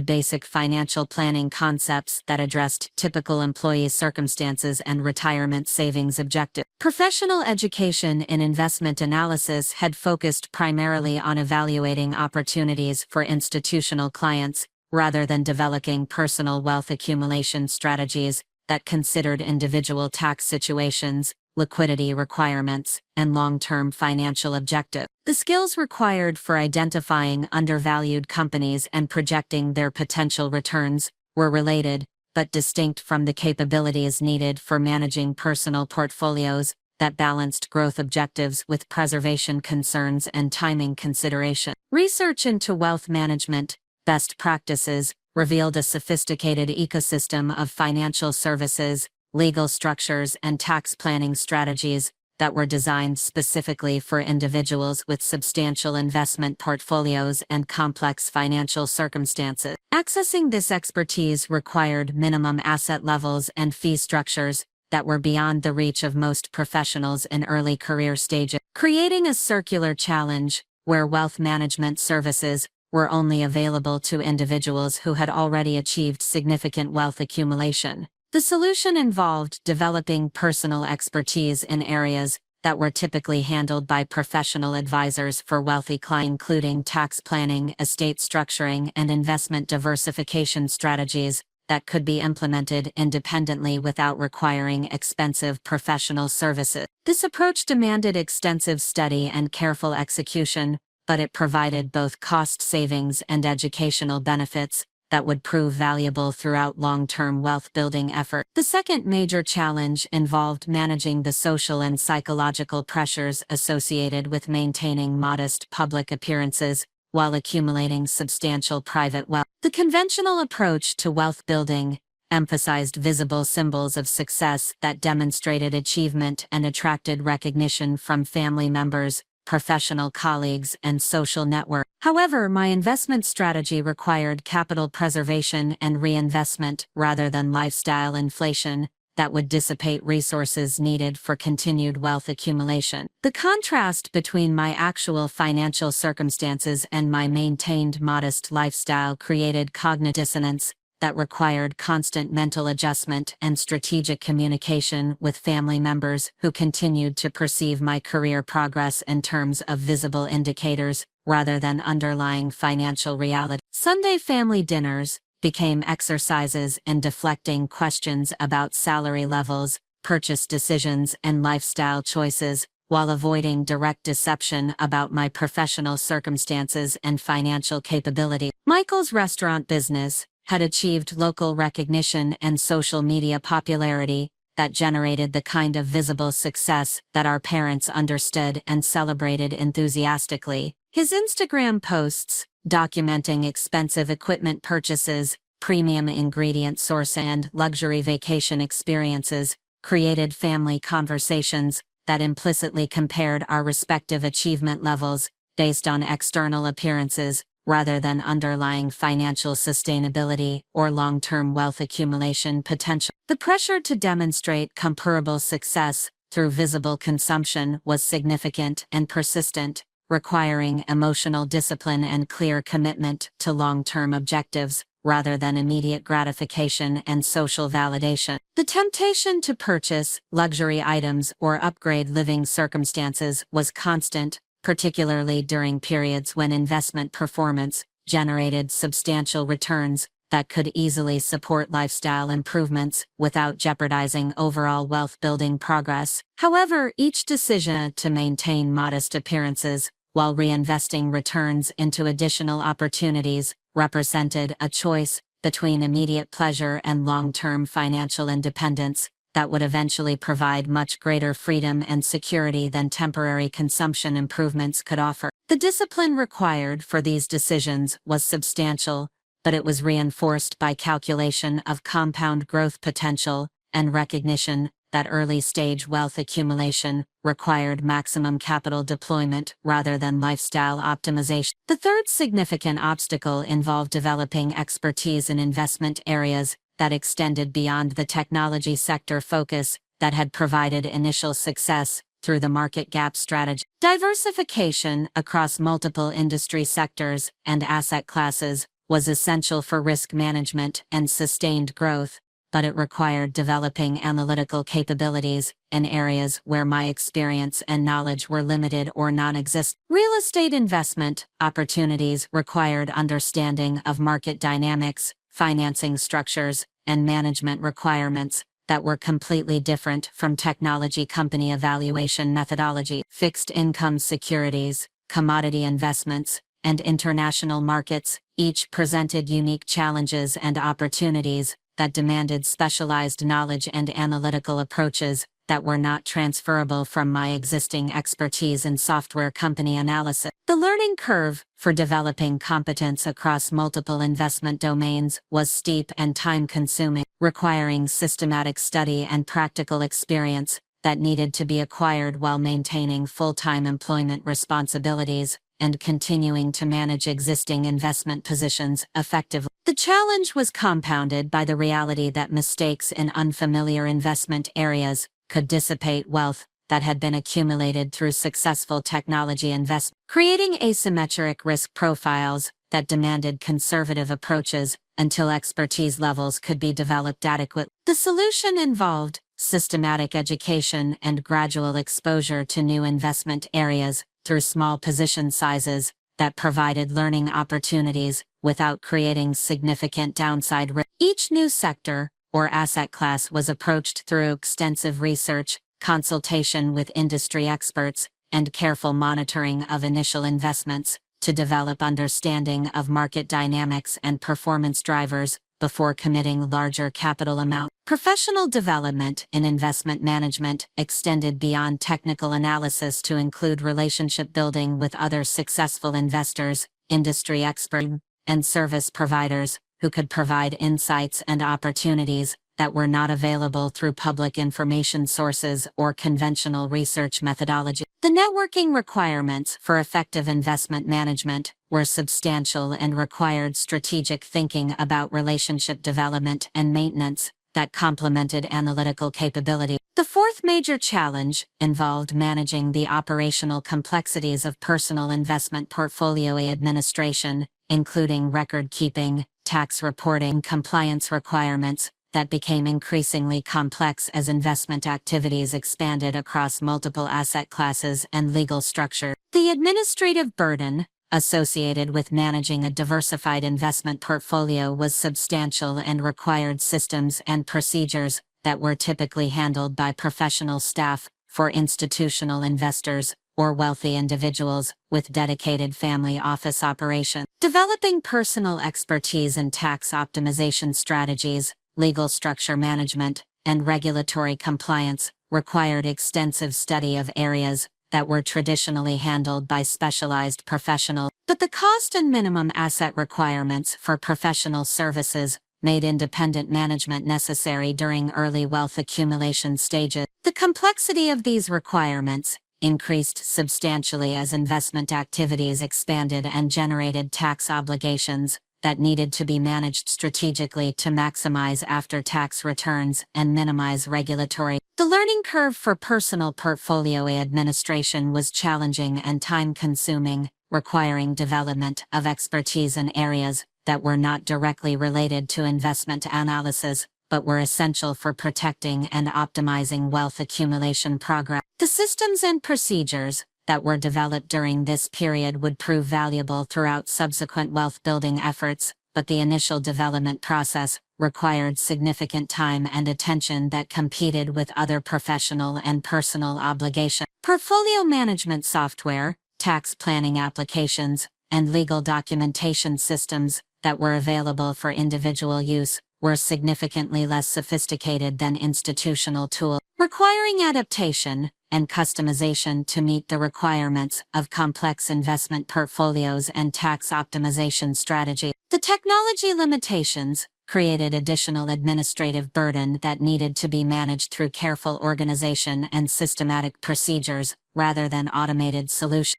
basic financial planning concepts that addressed typical employee circumstances and retirement savings objectives. Professional education in investment analysis had focused primarily on evaluating opportunities for institutional clients, rather than developing personal wealth accumulation strategies that considered individual tax situations, liquidity requirements, and long-term financial objectives. The skills required for identifying undervalued companies and projecting their potential returns were related, but distinct from the capabilities needed for managing personal portfolios that balanced growth objectives with preservation concerns and timing consideration. Research into wealth management best practices revealed a sophisticated ecosystem of financial services, legal structures, and tax planning strategies that were designed specifically for individuals with substantial investment portfolios and complex financial circumstances. Accessing this expertise required minimum asset levels and fee structures that were beyond the reach of most professionals in early career stages, creating a circular challenge where wealth management services were only available to individuals who had already achieved significant wealth accumulation. The solution involved developing personal expertise in areas that were typically handled by professional advisors for wealthy clients, including tax planning, estate structuring, and investment diversification strategies that could be implemented independently without requiring expensive professional services. This approach demanded extensive study and careful execution, but it provided both cost savings and educational benefits that would prove valuable throughout long-term wealth-building efforts. The second major challenge involved managing the social and psychological pressures associated with maintaining modest public appearances while accumulating substantial private wealth. The conventional approach to wealth building emphasized visible symbols of success that demonstrated achievement and attracted recognition from family members, professional colleagues, and social networks. However, my investment strategy required capital preservation and reinvestment rather than lifestyle inflation that would dissipate resources needed for continued wealth accumulation. The contrast between my actual financial circumstances and my maintained modest lifestyle created cognitive dissonance that required constant mental adjustment and strategic communication with family members who continued to perceive my career progress in terms of visible indicators rather than underlying financial reality. Sunday family dinners became exercises in deflecting questions about salary levels, purchase decisions, and lifestyle choices, while avoiding direct deception about my professional circumstances and financial capability. Michael's restaurant business had achieved local recognition and social media popularity that generated the kind of visible success that our parents understood and celebrated enthusiastically. His Instagram posts, documenting expensive equipment purchases, premium ingredient sourcing, and luxury vacation experiences, created family conversations that implicitly compared our respective achievement levels based on external appearances, rather than underlying financial sustainability or long-term wealth accumulation potential. The pressure to demonstrate comparable success through visible consumption was significant and persistent, requiring emotional discipline and clear commitment to long-term objectives, rather than immediate gratification and social validation. The temptation to purchase luxury items or upgrade living circumstances was constant, particularly during periods when investment performance generated substantial returns that could easily support lifestyle improvements without jeopardizing overall wealth-building progress. However, each decision to maintain modest appearances while reinvesting returns into additional opportunities represented a choice between immediate pleasure and long-term financial independence that would eventually provide much greater freedom and security than temporary consumption improvements could offer. The discipline required for these decisions was substantial, but it was reinforced by calculation of compound growth potential and recognition that early-stage wealth accumulation required maximum capital deployment rather than lifestyle optimization. The third significant obstacle involved developing expertise in investment areas that extended beyond the technology sector focus that had provided initial success through the market gap strategy. Diversification across multiple industry sectors and asset classes was essential for risk management and sustained growth, but it required developing analytical capabilities in areas where my experience and knowledge were limited or non-existent. Real estate investment opportunities required understanding of market dynamics, financing structures, and management requirements that were completely different from technology company evaluation methodology. Fixed income securities, commodity investments, and international markets each presented unique challenges and opportunities that demanded specialized knowledge and analytical approaches that were not transferable from my existing expertise in software company analysis. The learning curve for developing competence across multiple investment domains was steep and time-consuming, requiring systematic study and practical experience that needed to be acquired while maintaining full-time employment responsibilities and continuing to manage existing investment positions effectively. The challenge was compounded by the reality that mistakes in unfamiliar investment areas could dissipate wealth that had been accumulated through successful technology investment, creating asymmetric risk profiles that demanded conservative approaches until expertise levels could be developed adequately. The solution involved systematic education and gradual exposure to new investment areas through small position sizes that provided learning opportunities without creating significant downside risk. Each new sector or asset class was approached through extensive research, consultation with industry experts, and careful monitoring of initial investments to develop understanding of market dynamics and performance drivers before committing larger capital amounts. Professional development in investment management extended beyond technical analysis to include relationship building with other successful investors, industry experts, and service providers who could provide insights and opportunities that were not available through public information sources or conventional research methodology. The networking requirements for effective investment management were substantial and required strategic thinking about relationship development and maintenance that complemented analytical capability. The fourth major challenge involved managing the operational complexities of personal investment portfolio administration, including record keeping, tax reporting, compliance requirements that became increasingly complex as investment activities expanded across multiple asset classes and legal structure. The administrative burden associated with managing a diversified investment portfolio was substantial and required systems and procedures that were typically handled by professional staff for institutional investors or wealthy individuals with dedicated family office operations. Developing personal expertise in tax optimization strategies, legal structure management, and regulatory compliance required extensive study of areas that were traditionally handled by specialized professionals. But the cost and minimum asset requirements for professional services made independent management necessary during early wealth accumulation stages. The complexity of these requirements increased substantially as investment activities expanded and generated tax obligations that needed to be managed strategically to maximize after-tax returns and minimize regulatory. The learning curve for personal portfolio administration was challenging and time-consuming, requiring development of expertise in areas that were not directly related to investment analysis, but were essential for protecting and optimizing wealth accumulation progress. The systems and procedures that were developed during this period would prove valuable throughout subsequent wealth-building efforts, but the initial development process required significant time and attention that competed with other professional and personal obligations. Portfolio management software, tax planning applications, and legal documentation systems that were available for individual use were significantly less sophisticated than institutional tools, requiring adaptation and customization to meet the requirements of complex investment portfolios and tax optimization strategy. The technology limitations created additional administrative burden that needed to be managed through careful organization and systematic procedures rather than automated solutions.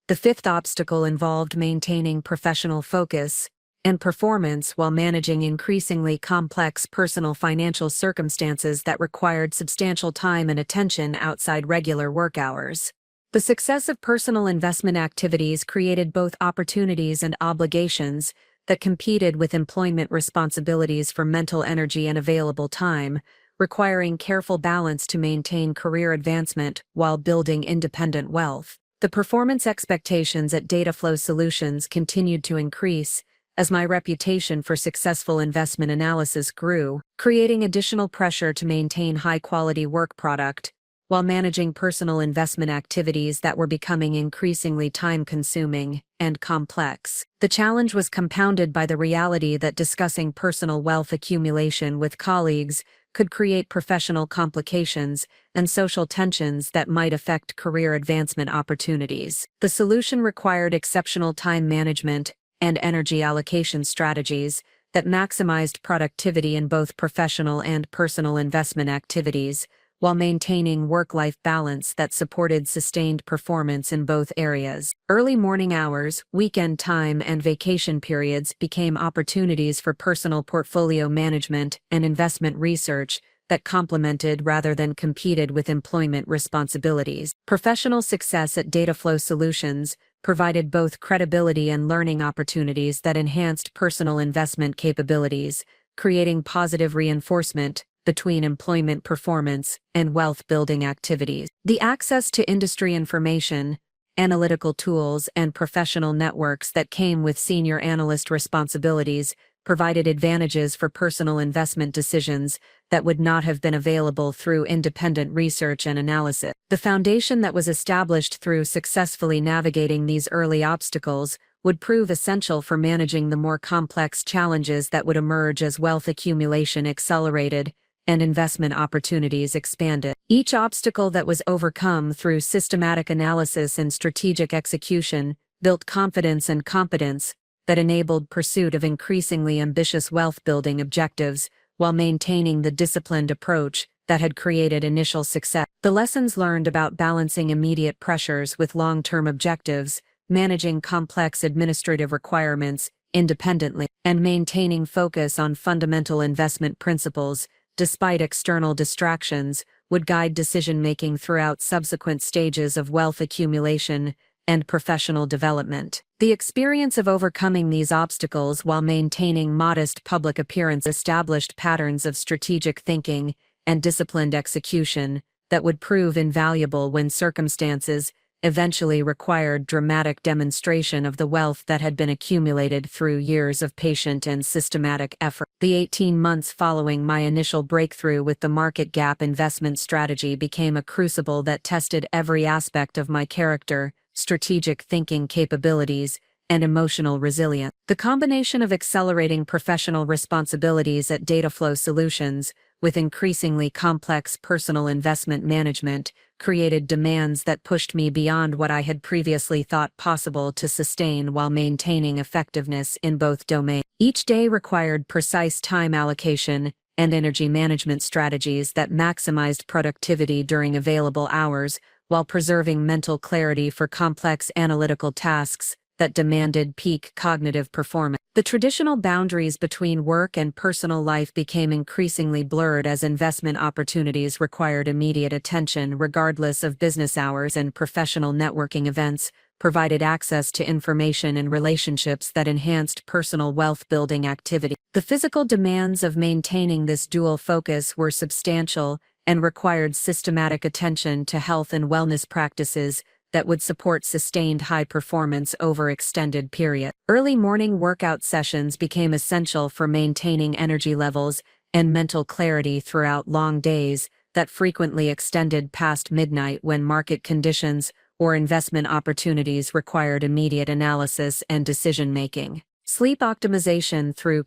The fifth obstacle involved maintaining professional focus and performance while managing increasingly complex personal financial circumstances that required substantial time and attention outside regular work hours. The success of personal investment activities created both opportunities and obligations that competed with employment responsibilities for mental energy and available time, requiring careful balance to maintain career advancement while building independent wealth. The performance expectations at Dataflow Solutions continued to increase as my reputation for successful investment analysis grew, creating additional pressure to maintain high-quality work product while managing personal investment activities that were becoming increasingly time-consuming and complex. The challenge was compounded by the reality that discussing personal wealth accumulation with colleagues could create professional complications and social tensions that might affect career advancement opportunities. The solution required exceptional time management and energy allocation strategies that maximized productivity in both professional and personal investment activities, while maintaining work-life balance that supported sustained performance in both areas. Early morning hours, weekend time, and vacation periods became opportunities for personal portfolio management and investment research that complemented rather than competed with employment responsibilities. Professional success at Dataflow Solutions provided both credibility and learning opportunities that enhanced personal investment capabilities, creating positive reinforcement between employment performance and wealth-building activities. The access to industry information, analytical tools, and professional networks that came with senior analyst responsibilities provided advantages for personal investment decisions that would not have been available through independent research and analysis. The foundation that was established through successfully navigating these early obstacles would prove essential for managing the more complex challenges that would emerge as wealth accumulation accelerated and investment opportunities expanded. Each obstacle that was overcome through systematic analysis and strategic execution built confidence and competence that enabled pursuit of increasingly ambitious wealth-building objectives while maintaining the disciplined approach that had created initial success. The lessons learned about balancing immediate pressures with long-term objectives, managing complex administrative requirements independently, and maintaining focus on fundamental investment principles despite external distractions, would guide decision-making throughout subsequent stages of wealth accumulation and professional development. The experience of overcoming these obstacles while maintaining modest public appearance established patterns of strategic thinking and disciplined execution that would prove invaluable when circumstances eventually required dramatic demonstration of the wealth that had been accumulated through years of patient and systematic effort. The 18 months following my initial breakthrough with the market gap investment strategy became a crucible that tested every aspect of my character, strategic thinking capabilities, and emotional resilience. The combination of accelerating professional responsibilities at Dataflow Solutions with increasingly complex personal investment management created demands that pushed me beyond what I had previously thought possible to sustain while maintaining effectiveness in both domains. Each day required precise time allocation and energy management strategies that maximized productivity during available hours while preserving mental clarity for complex analytical tasks that demanded peak cognitive performance. The traditional boundaries between work and personal life became increasingly blurred as investment opportunities required immediate attention regardless of business hours, and professional networking events provided access to information and relationships that enhanced personal wealth-building activity. The physical demands of maintaining this dual focus were substantial and required systematic attention to health and wellness practices that would support sustained high performance over extended periods. Early morning workout sessions became essential for maintaining energy levels and mental clarity throughout long days that frequently extended past midnight when market conditions or investment opportunities required immediate analysis and decision-making. Sleep optimization through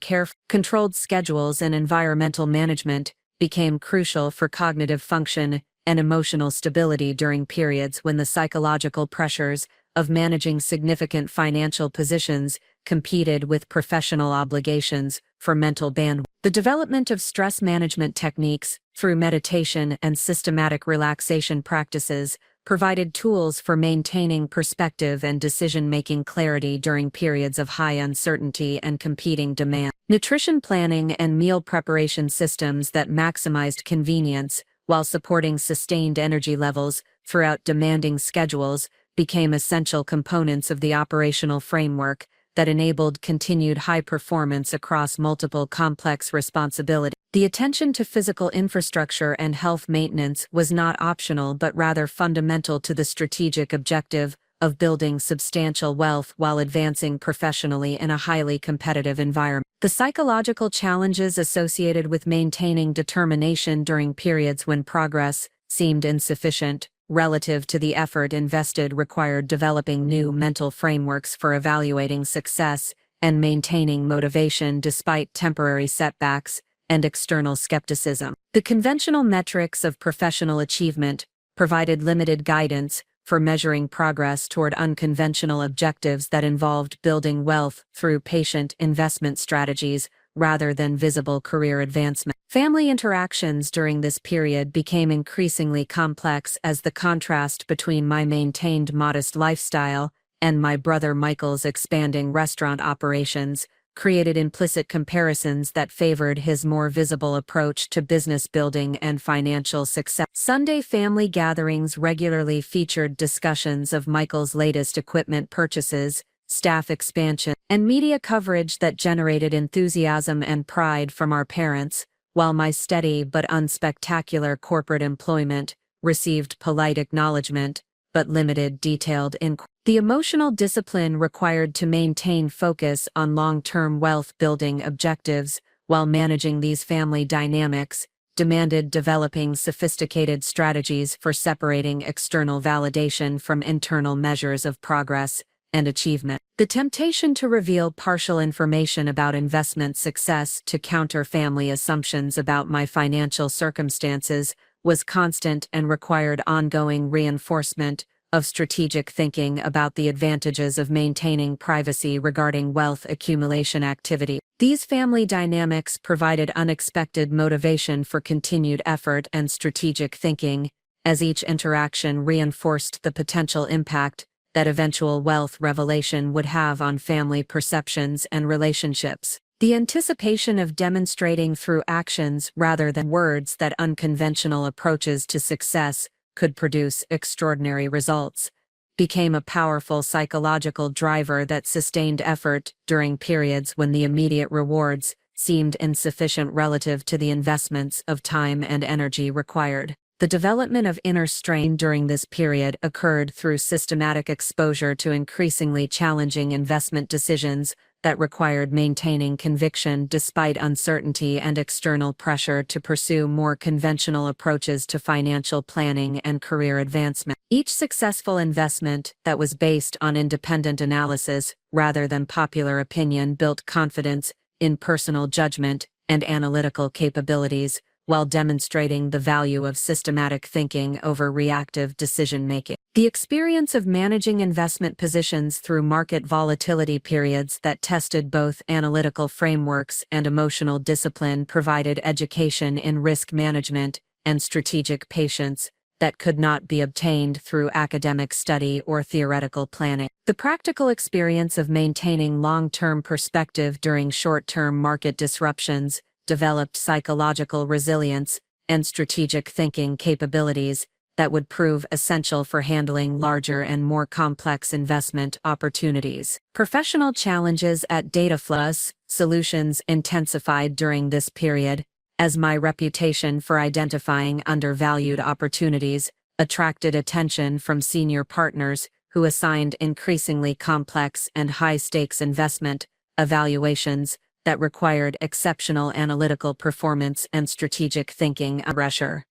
controlled schedules and environmental management became crucial for cognitive function and emotional stability during periods when the psychological pressures of managing significant financial positions competed with professional obligations for mental bandwidth. The development of stress management techniques through meditation and systematic relaxation practices provided tools for maintaining perspective and decision-making clarity during periods of high uncertainty and competing demand. Nutrition planning and meal preparation systems that maximized convenience while supporting sustained energy levels throughout demanding schedules became essential components of the operational framework that enabled continued high performance across multiple complex responsibilities. The attention to physical infrastructure and health maintenance was not optional but rather fundamental to the strategic objective of building substantial wealth while advancing professionally in a highly competitive environment. The psychological challenges associated with maintaining determination during periods when progress seemed insufficient relative to the effort invested required developing new mental frameworks for evaluating success and maintaining motivation despite temporary setbacks and external skepticism. The conventional metrics of professional achievement provided limited guidance for measuring progress toward unconventional objectives that involved building wealth through patient investment strategies rather than visible career advancement. Family interactions during this period became increasingly complex as the contrast between my maintained modest lifestyle and my brother Michael's expanding restaurant operations created implicit comparisons that favored his more visible approach to business building and financial success. Sunday family gatherings regularly featured discussions of Michael's latest equipment purchases, staff expansion, and media coverage that generated enthusiasm and pride from our parents, while my steady but unspectacular corporate employment received polite acknowledgement but limited detailed inquiry. The emotional discipline required to maintain focus on long-term wealth-building objectives while managing these family dynamics demanded developing sophisticated strategies for separating external validation from internal measures of progress and achievement. The temptation to reveal partial information about investment success to counter family assumptions about my financial circumstances was constant and required ongoing reinforcement of strategic thinking about the advantages of maintaining privacy regarding wealth accumulation activity. These family dynamics provided unexpected motivation for continued effort and strategic thinking, as each interaction reinforced the potential impact that eventual wealth revelation would have on family perceptions and relationships. The anticipation of demonstrating through actions rather than words that unconventional approaches to success could produce extraordinary results became a powerful psychological driver that sustained effort during periods when the immediate rewards seemed insufficient relative to the investments of time and energy required. The development of inner strength during this period occurred through systematic exposure to increasingly challenging investment decisions that required maintaining conviction despite uncertainty and external pressure to pursue more conventional approaches to financial planning and career advancement. Each successful investment that was based on independent analysis rather than popular opinion built confidence in personal judgment and analytical capabilities, while demonstrating the value of systematic thinking over reactive decision-making. The experience of managing investment positions through market volatility periods that tested both analytical frameworks and emotional discipline provided education in risk management and strategic patience that could not be obtained through academic study or theoretical planning. The practical experience of maintaining long-term perspective during short-term market disruptions developed psychological resilience and strategic thinking capabilities that would prove essential for handling larger and more complex investment opportunities. Professional challenges at Dataflow Solutions intensified during this period, as my reputation for identifying undervalued opportunities attracted attention from senior partners who assigned increasingly complex and high-stakes investment evaluations that required exceptional analytical performance and strategic thinking under pressure.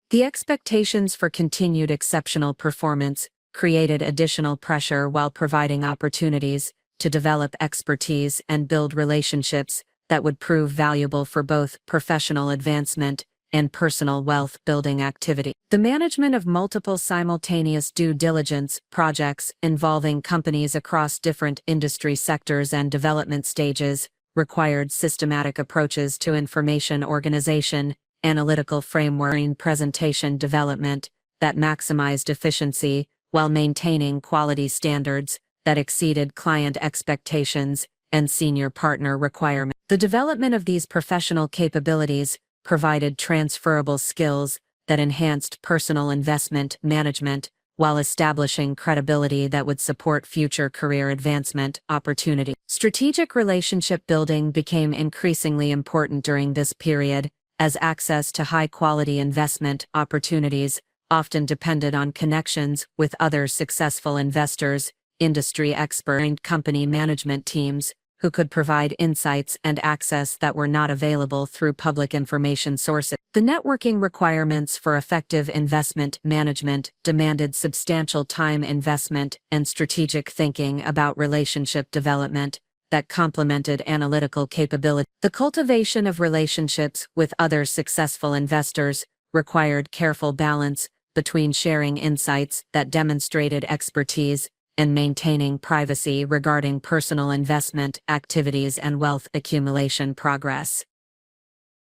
The expectations for continued exceptional performance created additional pressure while providing opportunities to develop expertise and build relationships that would prove valuable for both professional advancement and personal wealth-building activity. The management of multiple simultaneous due diligence projects involving companies across different industry sectors and development stages required systematic approaches to information organization, analytical framework, and presentation development that maximized efficiency while maintaining quality standards that exceeded client expectations and senior partner requirements. The development of these professional capabilities provided transferable skills that enhanced personal investment management while establishing credibility that would support future career advancement opportunities. Strategic relationship building became increasingly important during this period, as access to high-quality investment opportunities often depended on connections with other successful investors, industry experts, and company management teams who could provide insights and access that were not available through public information sources. The networking requirements for effective investment management demanded substantial time investment and strategic thinking about relationship development that complemented analytical capability. The cultivation of relationships with other successful investors required careful balance between sharing insights that demonstrated expertise and maintaining privacy regarding personal investment activities and wealth accumulation progress.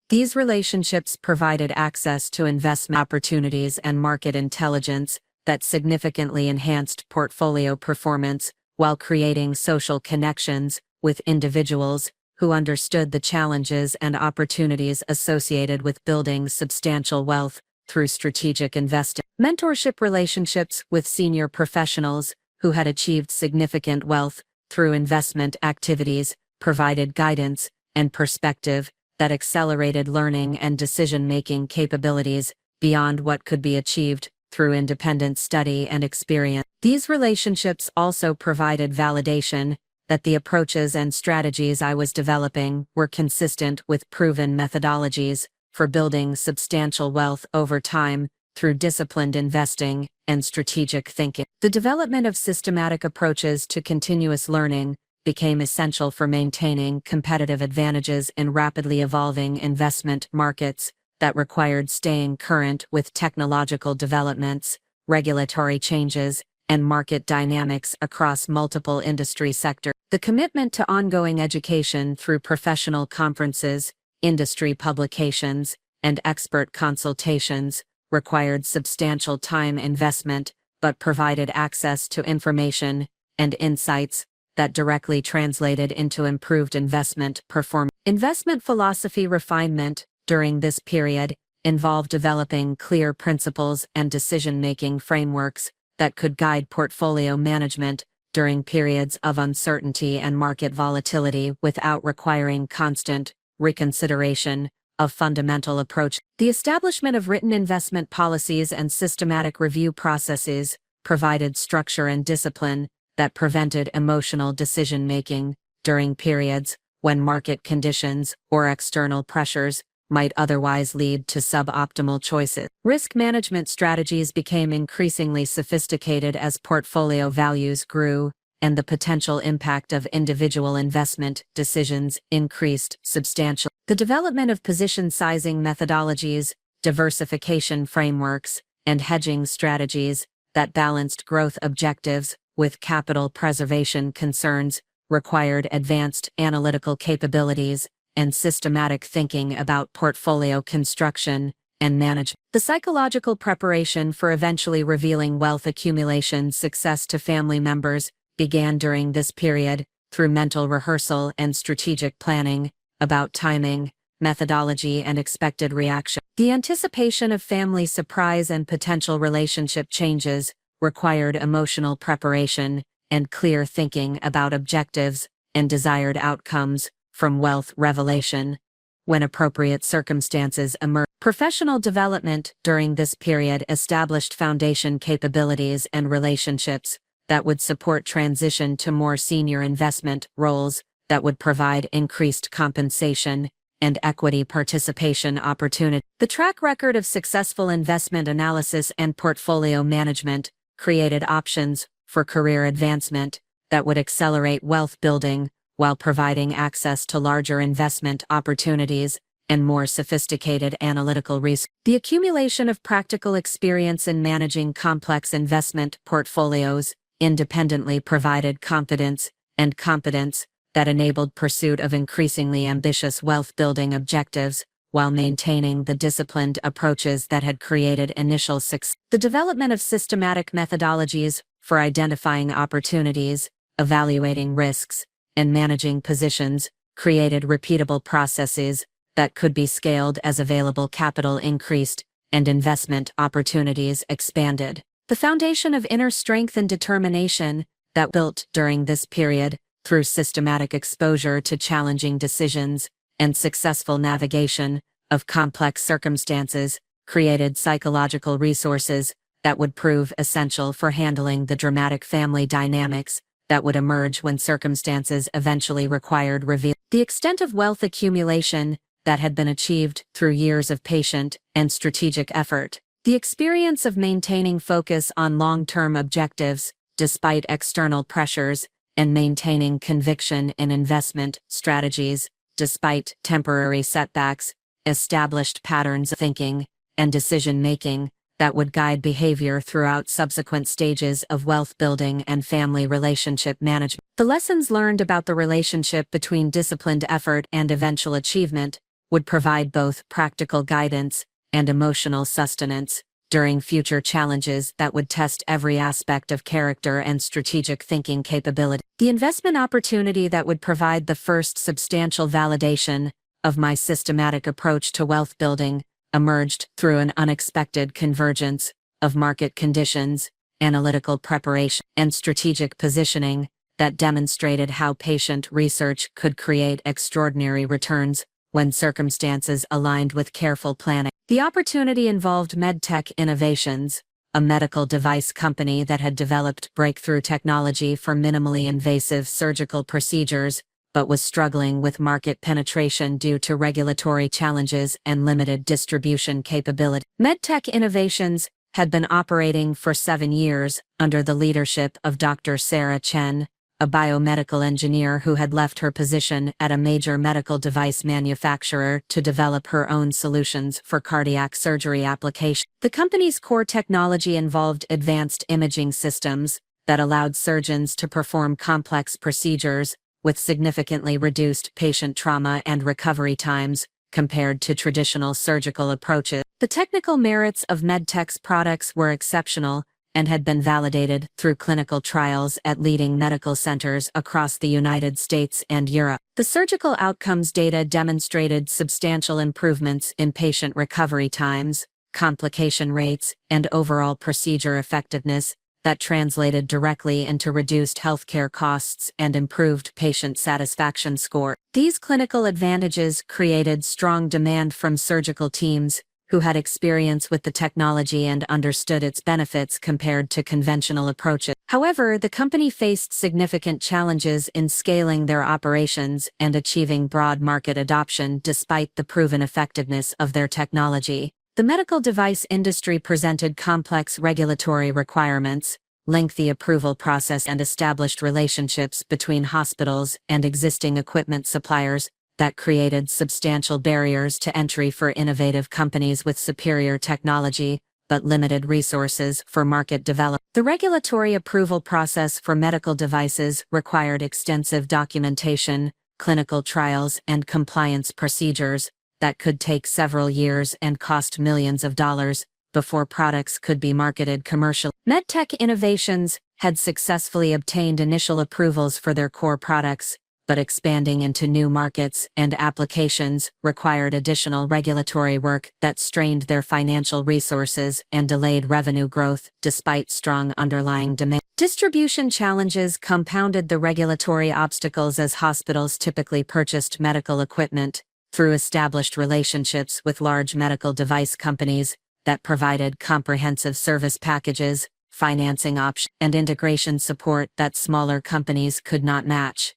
These relationships provided access to investment opportunities and market intelligence that significantly enhanced portfolio performance while creating social connections with individuals who understood the challenges and opportunities associated with building substantial wealth through strategic investing. Mentorship relationships with senior professionals who had achieved significant wealth through investment activities provided guidance and perspective that accelerated learning and decision-making capabilities beyond what could be achieved through independent study and experience. These relationships also provided validation that the approaches and strategies I was developing were consistent with proven methodologies for building substantial wealth over time through disciplined investing and strategic thinking. The development of systematic approaches to continuous learning became essential for maintaining competitive advantages in rapidly evolving investment markets that required staying current with technological developments, regulatory changes, and market dynamics across multiple industry sectors. The commitment to ongoing education through professional conferences, industry publications, and expert consultations required substantial time investment but provided access to information and insights that directly translated into improved investment performance. Investment philosophy refinement during this period involved developing clear principles and decision-making frameworks that could guide portfolio management during periods of uncertainty and market volatility without requiring constant reconsideration of fundamental approach. The establishment of written investment policies and systematic review processes provided structure and discipline that prevented emotional decision-making during periods when market conditions or external pressures might otherwise lead to suboptimal choices. Risk management strategies became increasingly sophisticated as portfolio values grew, and the potential impact of individual investment decisions increased substantially. The development of position sizing methodologies, diversification frameworks, and hedging strategies that balanced growth objectives with capital preservation concerns required advanced analytical capabilities and systematic thinking about portfolio construction and management. The psychological preparation for eventually revealing wealth accumulation success to family members began during this period through mental rehearsal and strategic planning about timing, methodology, and expected reaction. The anticipation of family surprise and potential relationship changes required emotional preparation and clear thinking about objectives and desired outcomes from wealth revelation when appropriate circumstances emerge. Professional development during this period established foundation capabilities and relationships that would support transition to more senior investment roles that would provide increased compensation and equity participation opportunity. The track record of successful investment analysis and portfolio management created options for career advancement that would accelerate wealth building while providing access to larger investment opportunities and more sophisticated analytical research. The accumulation of practical experience in managing complex investment portfolios independently provided confidence and competence that enabled pursuit of increasingly ambitious wealth-building objectives while maintaining the disciplined approaches that had created initial success. The development of systematic methodologies for identifying opportunities, evaluating risks, and managing positions created repeatable processes that could be scaled as available capital increased and investment opportunities expanded. The foundation of inner strength and determination that built during this period through systematic exposure to challenging decisions and successful navigation of complex circumstances created psychological resources that would prove essential for handling the dramatic family dynamics that would emerge when circumstances eventually required reveal. The extent of wealth accumulation that had been achieved through years of patient and strategic effort. The experience of maintaining focus on long-term objectives, despite external pressures, and maintaining conviction in investment strategies, despite temporary setbacks, established patterns of thinking and decision-making that would guide behavior throughout subsequent stages of wealth building and family relationship management. The lessons learned about the relationship between disciplined effort and eventual achievement would provide both practical guidance and emotional sustenance during future challenges that would test every aspect of character and strategic thinking capability. The investment opportunity that would provide the first substantial validation of my systematic approach to wealth building emerged through an unexpected convergence of market conditions, analytical preparation, and strategic positioning that demonstrated how patient research could create extraordinary returns when circumstances aligned with careful planning. The opportunity involved MedTech Innovations, a medical device company that had developed breakthrough technology for minimally invasive surgical procedures, but was struggling with market penetration due to regulatory challenges and limited distribution capability. MedTech Innovations had been operating for 7 years under the leadership of Dr. Sarah Chen, a biomedical engineer who had left her position at a major medical device manufacturer to develop her own solutions for cardiac surgery application. The company's core technology involved advanced imaging systems that allowed surgeons to perform complex procedures with significantly reduced patient trauma and recovery times compared to traditional surgical approaches. The technical merits of MedTech's products were exceptional and had been validated through clinical trials at leading medical centers across the United States and Europe. The surgical outcomes data demonstrated substantial improvements in patient recovery times, complication rates, and overall procedure effectiveness that translated directly into reduced healthcare costs and improved patient satisfaction score. These clinical advantages created strong demand from surgical teams who had experience with the technology and understood its benefits compared to conventional approaches. However, the company faced significant challenges in scaling their operations and achieving broad market adoption despite the proven effectiveness of their technology. The medical device industry presented complex regulatory requirements, lengthy approval process, and established relationships between hospitals and existing equipment suppliers that created substantial barriers to entry for innovative companies with superior technology, but limited resources for market development. The regulatory approval process for medical devices required extensive documentation, clinical trials, and compliance procedures that could take several years and cost millions of dollars before products could be marketed commercially. MedTech Innovations had successfully obtained initial approvals for their core products, but expanding into new markets and applications required additional regulatory work that strained their financial resources and delayed revenue growth despite strong underlying demand. Distribution challenges compounded the regulatory obstacles as hospitals typically purchased medical equipment through established relationships with large medical device companies that provided comprehensive service packages, financing options, and integration support that smaller companies could not match.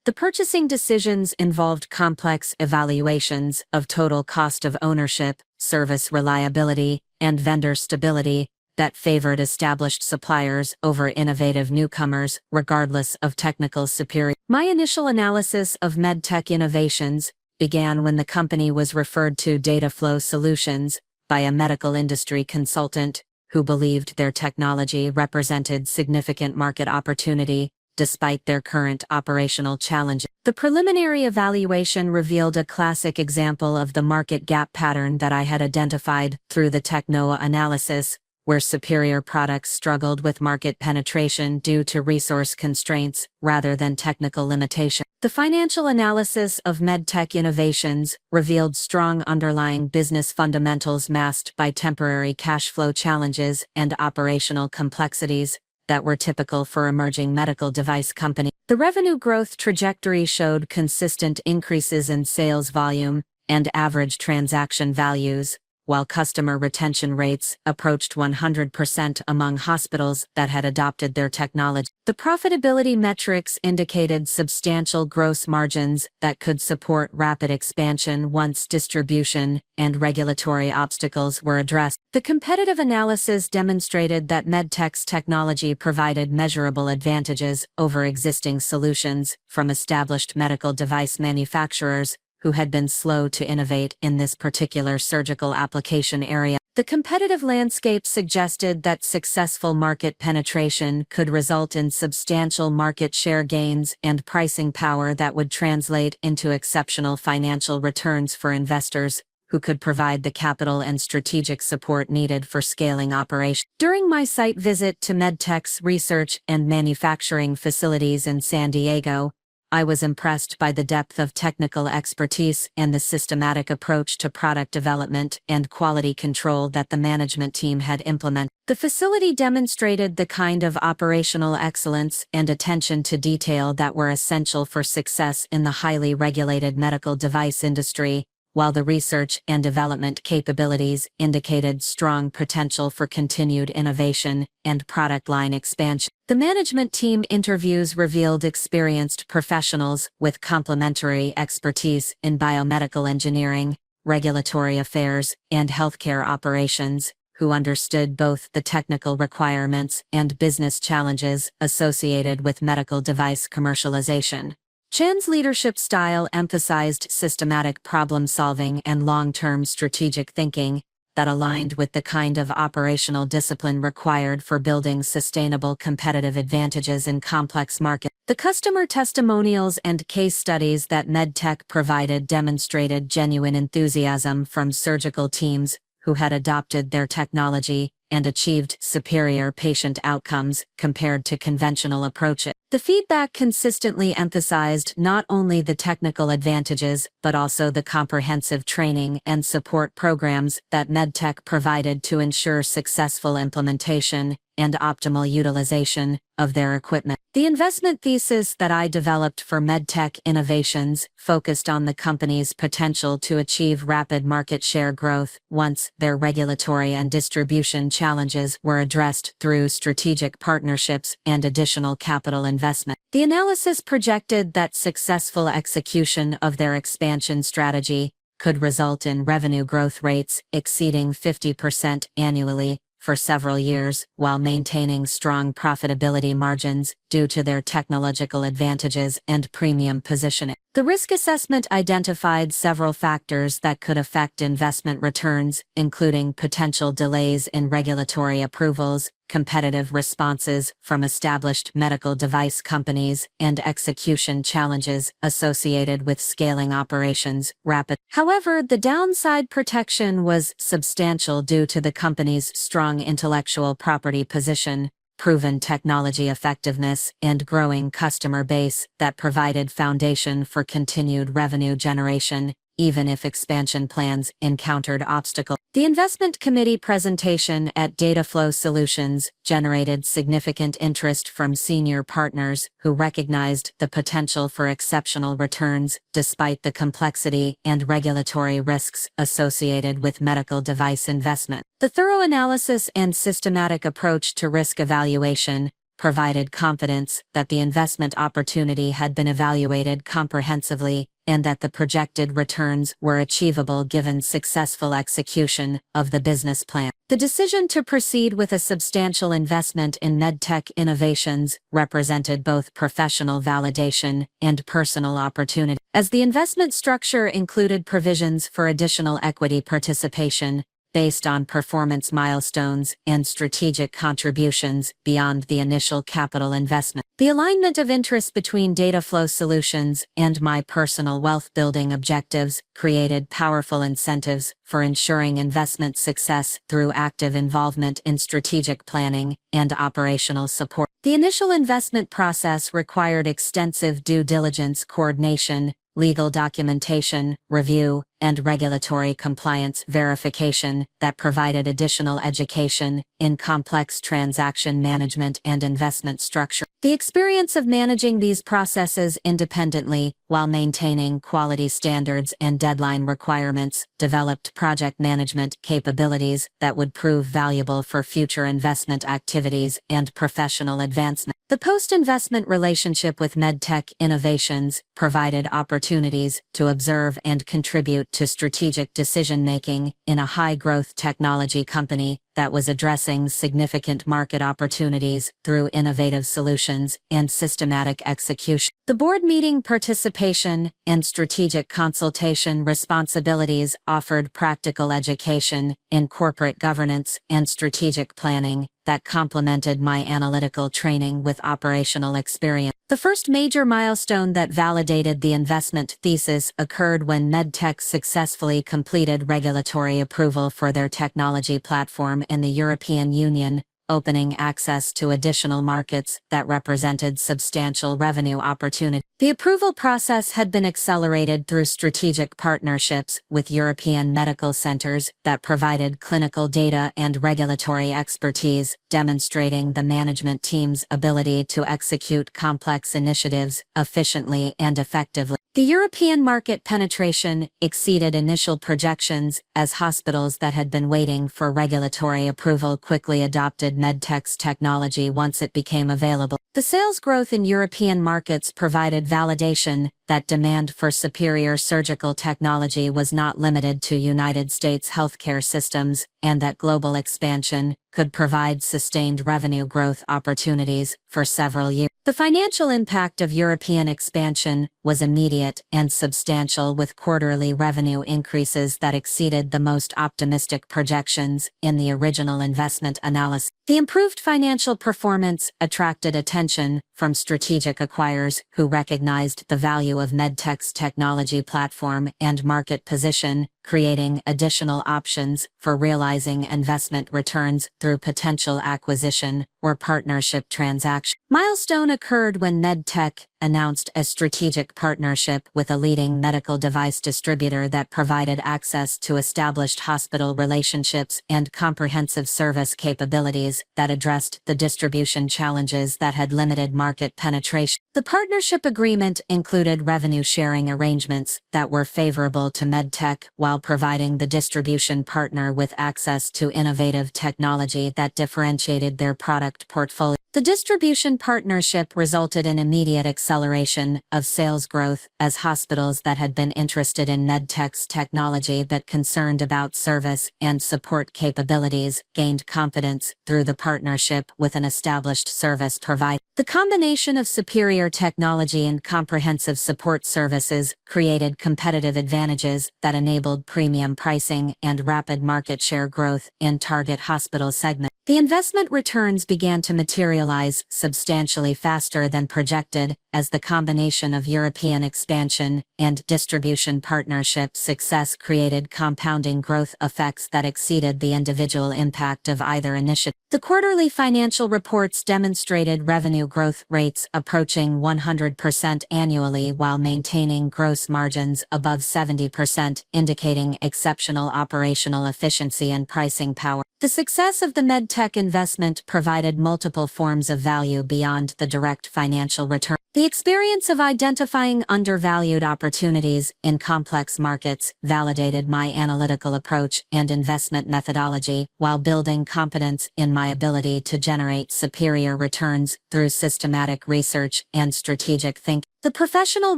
The purchasing decisions involved complex evaluations of total cost of ownership, service reliability, and vendor stability that favored established suppliers over innovative newcomers, regardless of technical superiority. My initial analysis of MedTech Innovations began when the company was referred to Dataflow Solutions by a medical industry consultant who believed their technology represented significant market opportunity despite their current operational challenges. The preliminary evaluation revealed a classic example of the market gap pattern that I had identified through the Technoa analysis, where superior products struggled with market penetration due to resource constraints rather than technical limitation. The financial analysis of MedTech Innovations revealed strong underlying business fundamentals masked by temporary cash flow challenges and operational complexities that were typical for emerging medical device companies. The revenue growth trajectory showed consistent increases in sales volume and average transaction values, while customer retention rates approached 100% among hospitals that had adopted their technology. The profitability metrics indicated substantial gross margins that could support rapid expansion once distribution and regulatory obstacles were addressed. The competitive analysis demonstrated that MedTech's technology provided measurable advantages over existing solutions from established medical device manufacturers who had been slow to innovate in this particular surgical application area. The competitive landscape suggested that successful market penetration could result in substantial market share gains and pricing power that would translate into exceptional financial returns for investors who could provide the capital and strategic support needed for scaling operations. During my site visit to MedTech's research and manufacturing facilities in San Diego, I was impressed by the depth of technical expertise and the systematic approach to product development and quality control that the management team had implemented. The facility demonstrated the kind of operational excellence and attention to detail that were essential for success in the highly regulated medical device industry, while the research and development capabilities indicated strong potential for continued innovation and product line expansion. The management team interviews revealed experienced professionals with complementary expertise in biomedical engineering, regulatory affairs, and healthcare operations, who understood both the technical requirements and business challenges associated with medical device commercialization. Chan's leadership style emphasized systematic problem-solving and long-term strategic thinking that aligned with the kind of operational discipline required for building sustainable competitive advantages in complex markets. The customer testimonials and case studies that MedTech provided demonstrated genuine enthusiasm from surgical teams who had adopted their technology and achieved superior patient outcomes compared to conventional approaches. The feedback consistently emphasized not only the technical advantages but also the comprehensive training and support programs that MedTech provided to ensure successful implementation and optimal utilization of their equipment. The investment thesis that I developed for MedTech Innovations focused on the company's potential to achieve rapid market share growth once their regulatory and distribution challenges were addressed through strategic partnerships and additional capital investment. The analysis projected that successful execution of their expansion strategy could result in revenue growth rates exceeding 50% annually for several years, while maintaining strong profitability margins due to their technological advantages and premium positioning. The risk assessment identified several factors that could affect investment returns, including potential delays in regulatory approvals, competitive responses from established medical device companies, and execution challenges associated with scaling operations rapidly. However, the downside protection was substantial due to the company's strong intellectual property position, proven technology effectiveness, and growing customer base that provided foundation for continued revenue generation, even if expansion plans encountered obstacles. The investment committee presentation at Dataflow Solutions generated significant interest from senior partners who recognized the potential for exceptional returns despite the complexity and regulatory risks associated with medical device investment. The thorough analysis and systematic approach to risk evaluation provided confidence that the investment opportunity had been evaluated comprehensively and that the projected returns were achievable given successful execution of the business plan. The decision to proceed with a substantial investment in MedTech Innovations represented both professional validation and personal opportunity. As the investment structure included provisions for additional equity participation, based on performance milestones and strategic contributions beyond the initial capital investment. The alignment of interest between Dataflow Solutions and my personal wealth-building objectives created powerful incentives for ensuring investment success through active involvement in strategic planning and operational support. The initial investment process required extensive due diligence coordination, legal documentation, review, and regulatory compliance verification that provided additional education in complex transaction management and investment structure. The experience of managing these processes independently while maintaining quality standards and deadline requirements developed project management capabilities that would prove valuable for future investment activities and professional advancement. The post-investment relationship with MedTech Innovations provided opportunities to observe and contribute to strategic decision-making in a high-growth technology company that was addressing significant market opportunities through innovative solutions and systematic execution. The board meeting participation and strategic consultation responsibilities offered practical education in corporate governance and strategic planning that complemented my analytical training with operational experience. The first major milestone that validated the investment thesis occurred when MedTech successfully completed regulatory approval for their technology platform in the European Union, opening access to additional markets that represented substantial revenue opportunity. The approval process had been accelerated through strategic partnerships with European medical centers that provided clinical data and regulatory expertise, demonstrating the management team's ability to execute complex initiatives efficiently and effectively. The European market penetration exceeded initial projections as hospitals that had been waiting for regulatory approval quickly adopted MedTech's technology once it became available. The sales growth in European markets provided validation that demand for superior surgical technology was not limited to United States healthcare systems, and that global expansion could provide sustained revenue growth opportunities for several years. The financial impact of European expansion was immediate and substantial, with quarterly revenue increases that exceeded the most optimistic projections in the original investment analysis. The improved financial performance attracted attention from strategic acquirers who recognized the value of MedTech's technology platform and market position, creating additional options for realizing investment returns through potential acquisition or partnership transaction. Milestone occurred when MedTech announced a strategic partnership with a leading medical device distributor that provided access to established hospital relationships and comprehensive service capabilities that addressed the distribution challenges that had limited market penetration. The partnership agreement included revenue sharing arrangements that were favorable to MedTech while providing the distribution partner with access to innovative technology that differentiated their product portfolio. The distribution partnership resulted in immediate acceleration of sales growth as hospitals that had been interested in MedTech's technology but concerned about service and support capabilities gained confidence through the partnership with an established service provider. The combination of superior technology and comprehensive support services created competitive advantages that enabled premium pricing and rapid market share growth in target hospital segments. The investment returns began to materialize substantially faster than projected as the combination of European expansion and distribution partnership success created compounding growth effects that exceeded the individual impact of either initiative. The quarterly financial reports demonstrated revenue growth rates approaching 100% annually while maintaining gross margins above 70%, indicating exceptional operational efficiency and pricing power. The success of the MedTech investment provided multiple forms of value beyond the direct financial return. The experience of identifying undervalued opportunities in complex markets validated my analytical approach and investment methodology while building confidence in my ability to generate superior returns through systematic research and strategic thinking. The professional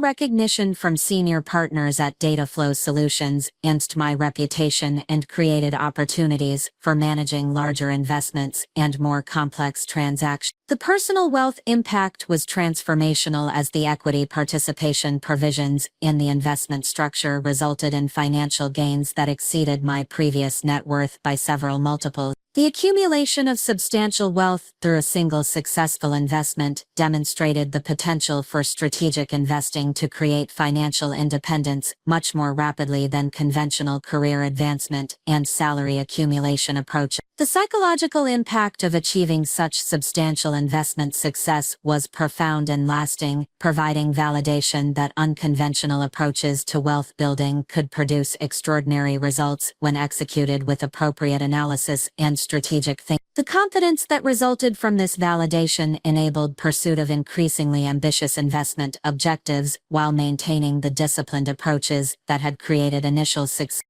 recognition from senior partners at Dataflow Solutions enhanced my reputation and created opportunities for managing larger investments and more complex transactions. The personal wealth impact was transformational as the equity participation provisions in the investment structure resulted in financial gains that exceeded my previous net worth by several multiples. The accumulation of substantial wealth through a single successful investment demonstrated the potential for strategic investing to create financial independence much more rapidly than conventional career advancement and salary accumulation approaches. The psychological impact of achieving such substantial investment success was profound and lasting, providing validation that unconventional approaches to wealth building could produce extraordinary results when executed with appropriate analysis and strategic thinking. The confidence that resulted from this validation enabled pursuit of increasingly ambitious investment objectives while maintaining the disciplined approaches that had created initial success.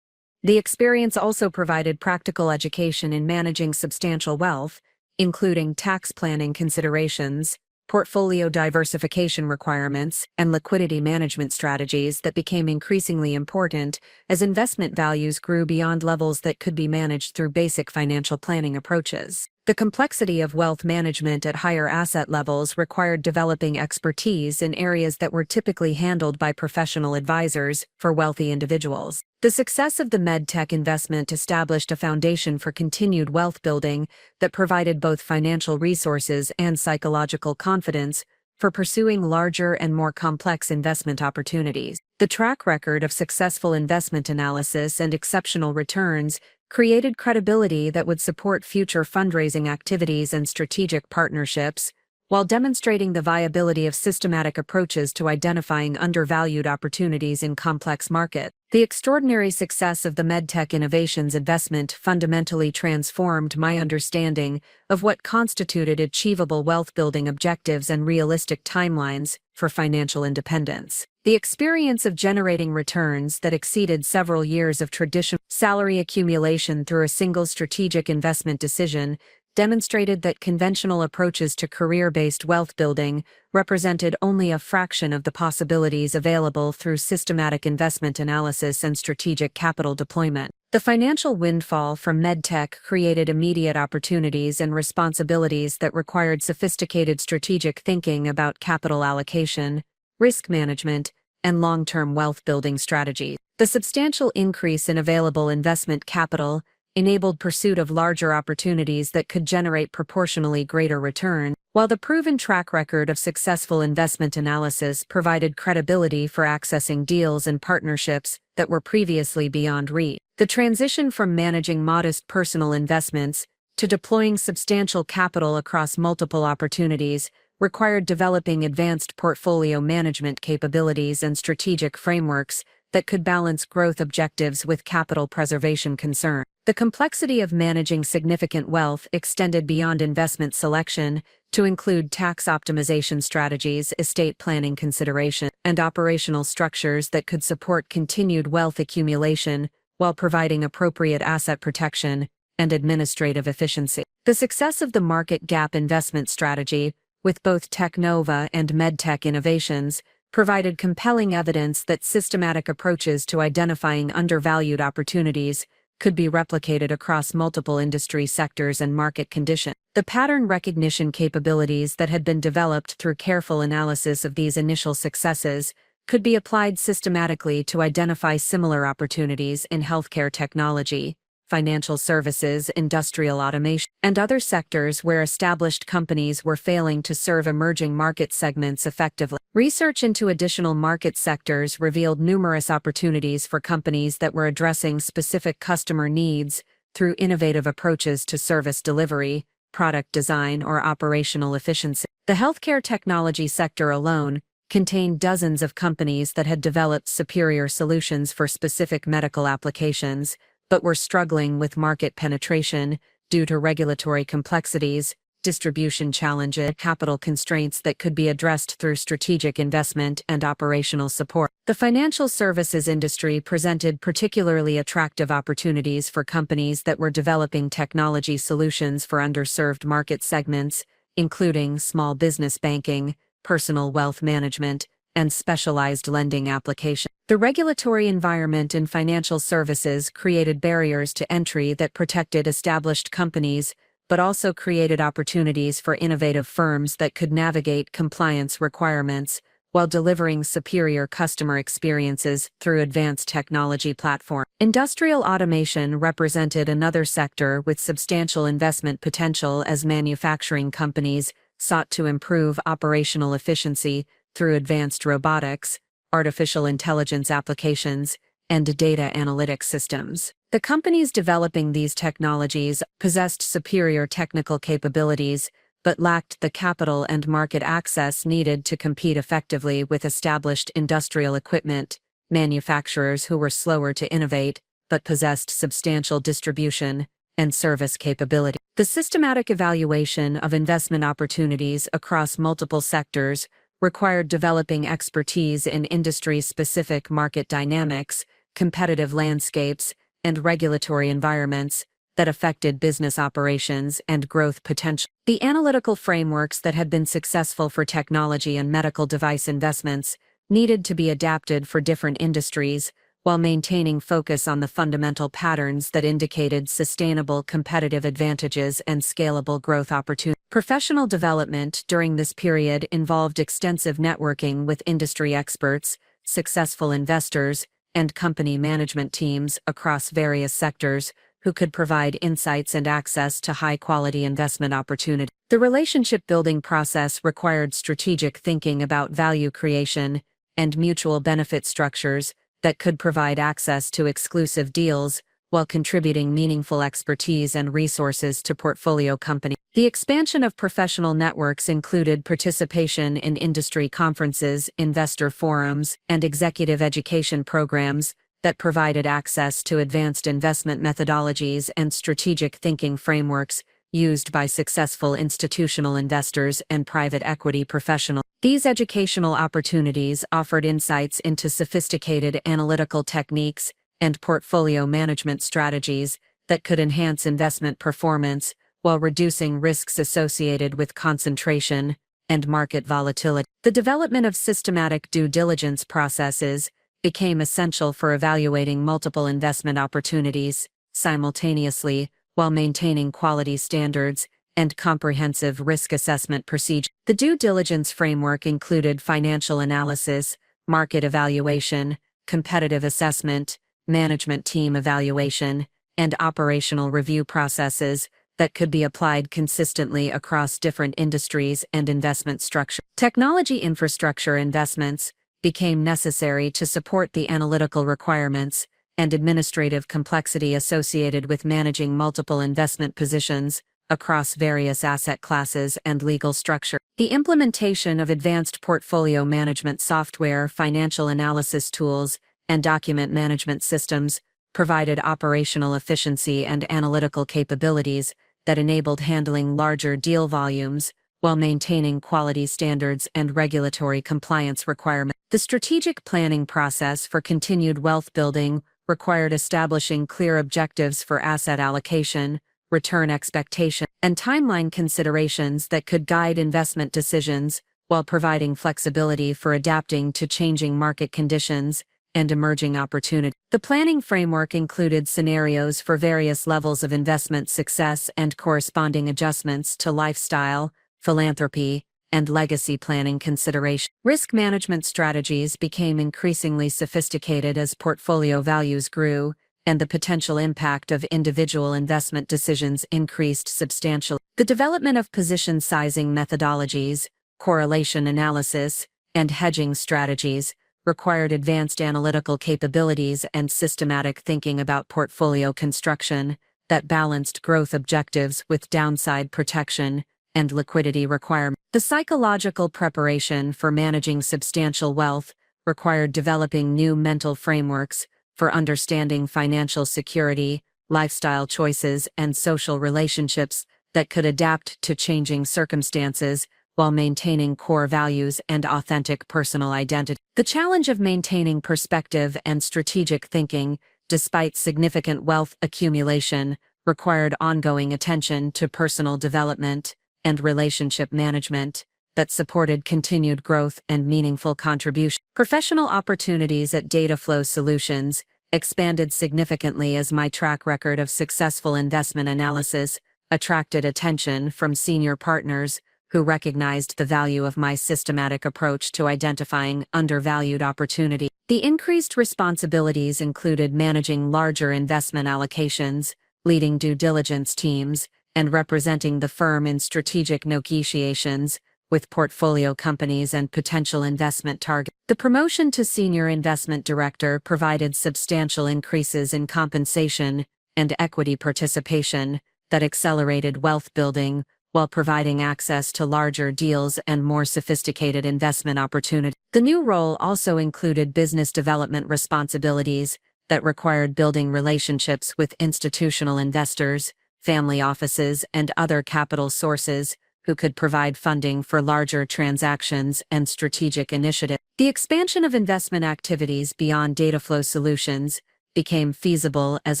The experience also provided practical education in managing substantial wealth, including tax planning considerations, portfolio diversification requirements, and liquidity management strategies that became increasingly important as investment values grew beyond levels that could be managed through basic financial planning approaches. The complexity of wealth management at higher asset levels required developing expertise in areas that were typically handled by professional advisors for wealthy individuals. The success of the MedTech investment established a foundation for continued wealth building that provided both financial resources and psychological confidence for pursuing larger and more complex investment opportunities. The track record of successful investment analysis and exceptional returns created credibility that would support future fundraising activities and strategic partnerships, while demonstrating the viability of systematic approaches to identifying undervalued opportunities in complex markets. The extraordinary success of the MedTech Innovations investment fundamentally transformed my understanding of what constituted achievable wealth-building objectives and realistic timelines for financial independence. The experience of generating returns that exceeded several years of traditional salary accumulation through a single strategic investment decision demonstrated that conventional approaches to career-based wealth building represented only a fraction of the possibilities available through systematic investment analysis and strategic capital deployment. The financial windfall from MedTech created immediate opportunities and responsibilities that required sophisticated strategic thinking about capital allocation, risk management, and long-term wealth-building strategies. The substantial increase in available investment capital enabled pursuit of larger opportunities that could generate proportionally greater return, while the proven track record of successful investment analysis provided credibility for accessing deals and partnerships that were previously beyond reach. The transition from managing modest personal investments to deploying substantial capital across multiple opportunities required developing advanced portfolio management capabilities and strategic frameworks that could balance growth objectives with capital preservation concerns. The complexity of managing significant wealth extended beyond investment selection to include tax optimization strategies, estate planning consideration, and operational structures that could support continued wealth accumulation while providing appropriate asset protection and administrative efficiency. The success of the market gap investment strategy, with both Technova and MedTech Innovations, provided compelling evidence that systematic approaches to identifying undervalued opportunities could be replicated across multiple industry sectors and market conditions. The pattern recognition capabilities that had been developed through careful analysis of these initial successes could be applied systematically to identify similar opportunities in healthcare technology, financial services, industrial automation, and other sectors where established companies were failing to serve emerging market segments effectively. Research into additional market sectors revealed numerous opportunities for companies that were addressing specific customer needs through innovative approaches to service delivery, product design, or operational efficiency. The healthcare technology sector alone contained dozens of companies that had developed superior solutions for specific medical applications, but were struggling with market penetration due to regulatory complexities, distribution challenges, and capital constraints that could be addressed through strategic investment and operational support. The financial services industry presented particularly attractive opportunities for companies that were developing technology solutions for underserved market segments, including small business banking, personal wealth management, and specialized lending applications. The regulatory environment in financial services created barriers to entry that protected established companies, but also created opportunities for innovative firms that could navigate compliance requirements while delivering superior customer experiences through advanced technology platforms. Industrial automation represented another sector with substantial investment potential as manufacturing companies sought to improve operational efficiency through advanced robotics, artificial intelligence applications, and data analytics systems. The companies developing these technologies possessed superior technical capabilities, but lacked the capital and market access needed to compete effectively with established industrial equipment manufacturers who were slower to innovate, but possessed substantial distribution and service capability. The systematic evaluation of investment opportunities across multiple sectors required developing expertise in industry-specific market dynamics, competitive landscapes, and regulatory environments that affected business operations and growth potential. The analytical frameworks that had been successful for technology and medical device investments needed to be adapted for different industries while maintaining focus on the fundamental patterns that indicated sustainable competitive advantages and scalable growth opportunities. Professional development during this period involved extensive networking with industry experts, successful investors, and company management teams across various sectors who could provide insights and access to high-quality investment opportunities. The relationship-building process required strategic thinking about value creation and mutual benefit structures that could provide access to exclusive deals while contributing meaningful expertise and resources to portfolio companies. The expansion of professional networks included participation in industry conferences, investor forums, and executive education programs that provided access to advanced investment methodologies and strategic thinking frameworks used by successful institutional investors and private equity professionals. These educational opportunities offered insights into sophisticated analytical techniques and portfolio management strategies that could enhance investment performance while reducing risks associated with concentration and market volatility. The development of systematic due diligence processes became essential for evaluating multiple investment opportunities simultaneously while maintaining quality standards and comprehensive risk assessment procedures. The due diligence framework included financial analysis, market evaluation, competitive assessment, management team evaluation, and operational review processes that could be applied consistently across different industries and investment structures. Technology infrastructure investments became necessary to support the analytical requirements and administrative complexity associated with managing multiple investment positions across various asset classes and legal structure. The implementation of advanced portfolio management software, financial analysis tools, and document management systems provided operational efficiency and analytical capabilities that enabled handling larger deal volumes while maintaining quality standards and regulatory compliance requirements. The strategic planning process for continued wealth building required establishing clear objectives for asset allocation, return expectation, and timeline considerations that could guide investment decisions while providing flexibility for adapting to changing market conditions and emerging opportunities. The planning framework included scenarios for various levels of investment success and corresponding adjustments to lifestyle, philanthropy, and legacy planning considerations. Risk management strategies became increasingly sophisticated as portfolio values grew, and the potential impact of individual investment decisions increased substantially. The development of position sizing methodologies, correlation analysis, and hedging strategies required advanced analytical capabilities and systematic thinking about portfolio construction that balanced growth objectives with downside protection and liquidity requirements. The psychological preparation for managing substantial wealth required developing new mental frameworks for understanding financial security, lifestyle choices, and social relationships that could adapt to changing circumstances while maintaining core values and authentic personal identity. The challenge of maintaining perspective and strategic thinking, despite significant wealth accumulation, required ongoing attention to personal development and relationship management that supported continued growth and meaningful contribution. Professional opportunities at Dataflow Solutions expanded significantly as my track record of successful investment analysis attracted attention from senior partners who recognized the value of my systematic approach to identifying undervalued opportunities. The increased responsibilities included managing larger investment allocations, leading due diligence teams, and representing the firm in strategic negotiations with portfolio companies and potential investment targets. The promotion to Senior Investment Director provided substantial increases in compensation and equity participation that accelerated wealth building while providing access to larger deals and more sophisticated investment opportunities. The new role also included business development responsibilities that required building relationships with institutional investors, family offices, and other capital sources who could provide funding for larger transactions and strategic initiatives. The expansion of investment activities beyond Dataflow Solutions became feasible as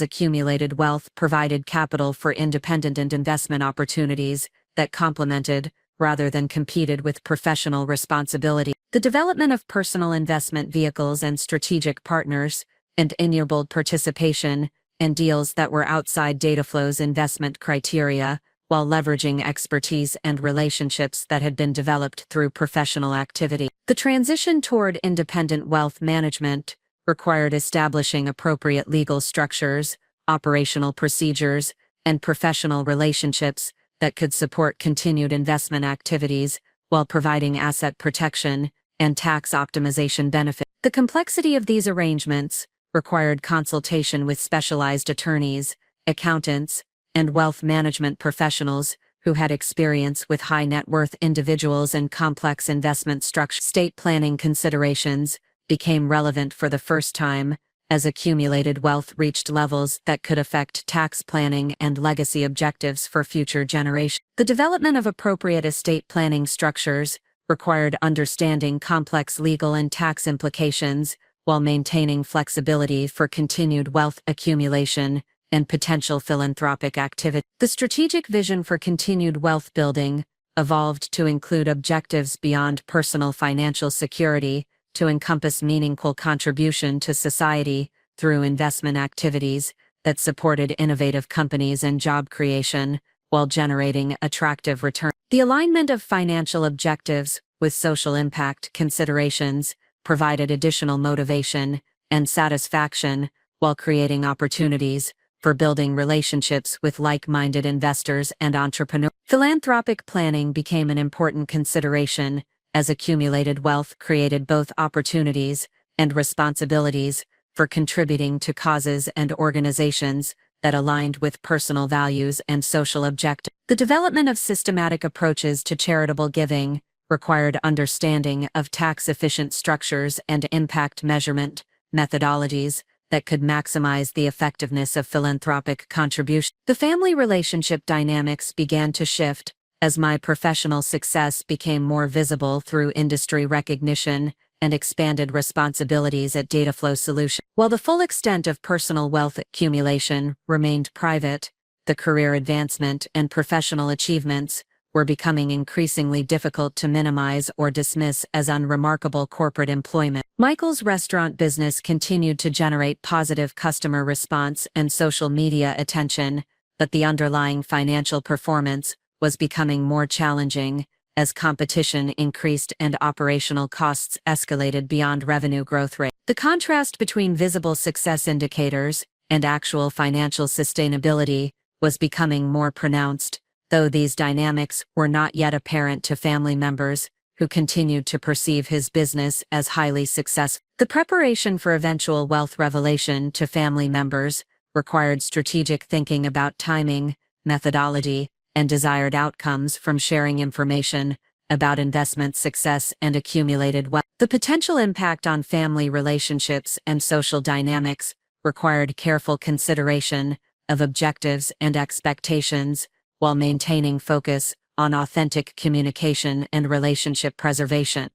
accumulated wealth provided capital for independent and investment opportunities that complemented, rather than competed with professional responsibility. The development of personal investment vehicles and strategic partners, and enabled participation in deals that were outside Dataflow's investment criteria, while leveraging expertise and relationships that had been developed through professional activity. The transition toward independent wealth management required establishing appropriate legal structures, operational procedures, and professional relationships that could support continued investment activities while providing asset protection and tax optimization benefits. The complexity of these arrangements required consultation with specialized attorneys, accountants, and wealth management professionals who had experience with high net worth individuals and complex investment structures. Estate planning considerations became relevant for the first time as accumulated wealth reached levels that could affect tax planning and legacy objectives for future generations. The development of appropriate estate planning structures required understanding complex legal and tax implications while maintaining flexibility for continued wealth accumulation and potential philanthropic activity. The strategic vision for continued wealth building evolved to include objectives beyond personal financial security to encompass meaningful contribution to society through investment activities that supported innovative companies and job creation while generating attractive returns. The alignment of financial objectives with social impact considerations provided additional motivation and satisfaction while creating opportunities for building relationships with like-minded investors and entrepreneurs. Philanthropic planning became an important consideration as accumulated wealth created both opportunities and responsibilities for contributing to causes and organizations that aligned with personal values and social objectives. The development of systematic approaches to charitable giving required understanding of tax-efficient structures and impact measurement methodologies that could maximize the effectiveness of philanthropic contributions. The family relationship dynamics began to shift as my professional success became more visible through industry recognition and expanded responsibilities at Dataflow Solutions. While the full extent of personal wealth accumulation remained private, the career advancement and professional achievements were becoming increasingly difficult to minimize or dismiss as unremarkable corporate employment. Michael's restaurant business continued to generate positive customer response and social media attention, but the underlying financial performance was becoming more challenging as competition increased and operational costs escalated beyond revenue growth rate. The contrast between visible success indicators and actual financial sustainability was becoming more pronounced, though these dynamics were not yet apparent to family members who continued to perceive his business as highly successful. The preparation for eventual wealth revelation to family members required strategic thinking about timing, methodology, and desired outcomes from sharing information about investment success and accumulated wealth. The potential impact on family relationships and social dynamics required careful consideration of objectives and expectations while maintaining focus on authentic communication and relationship preservation.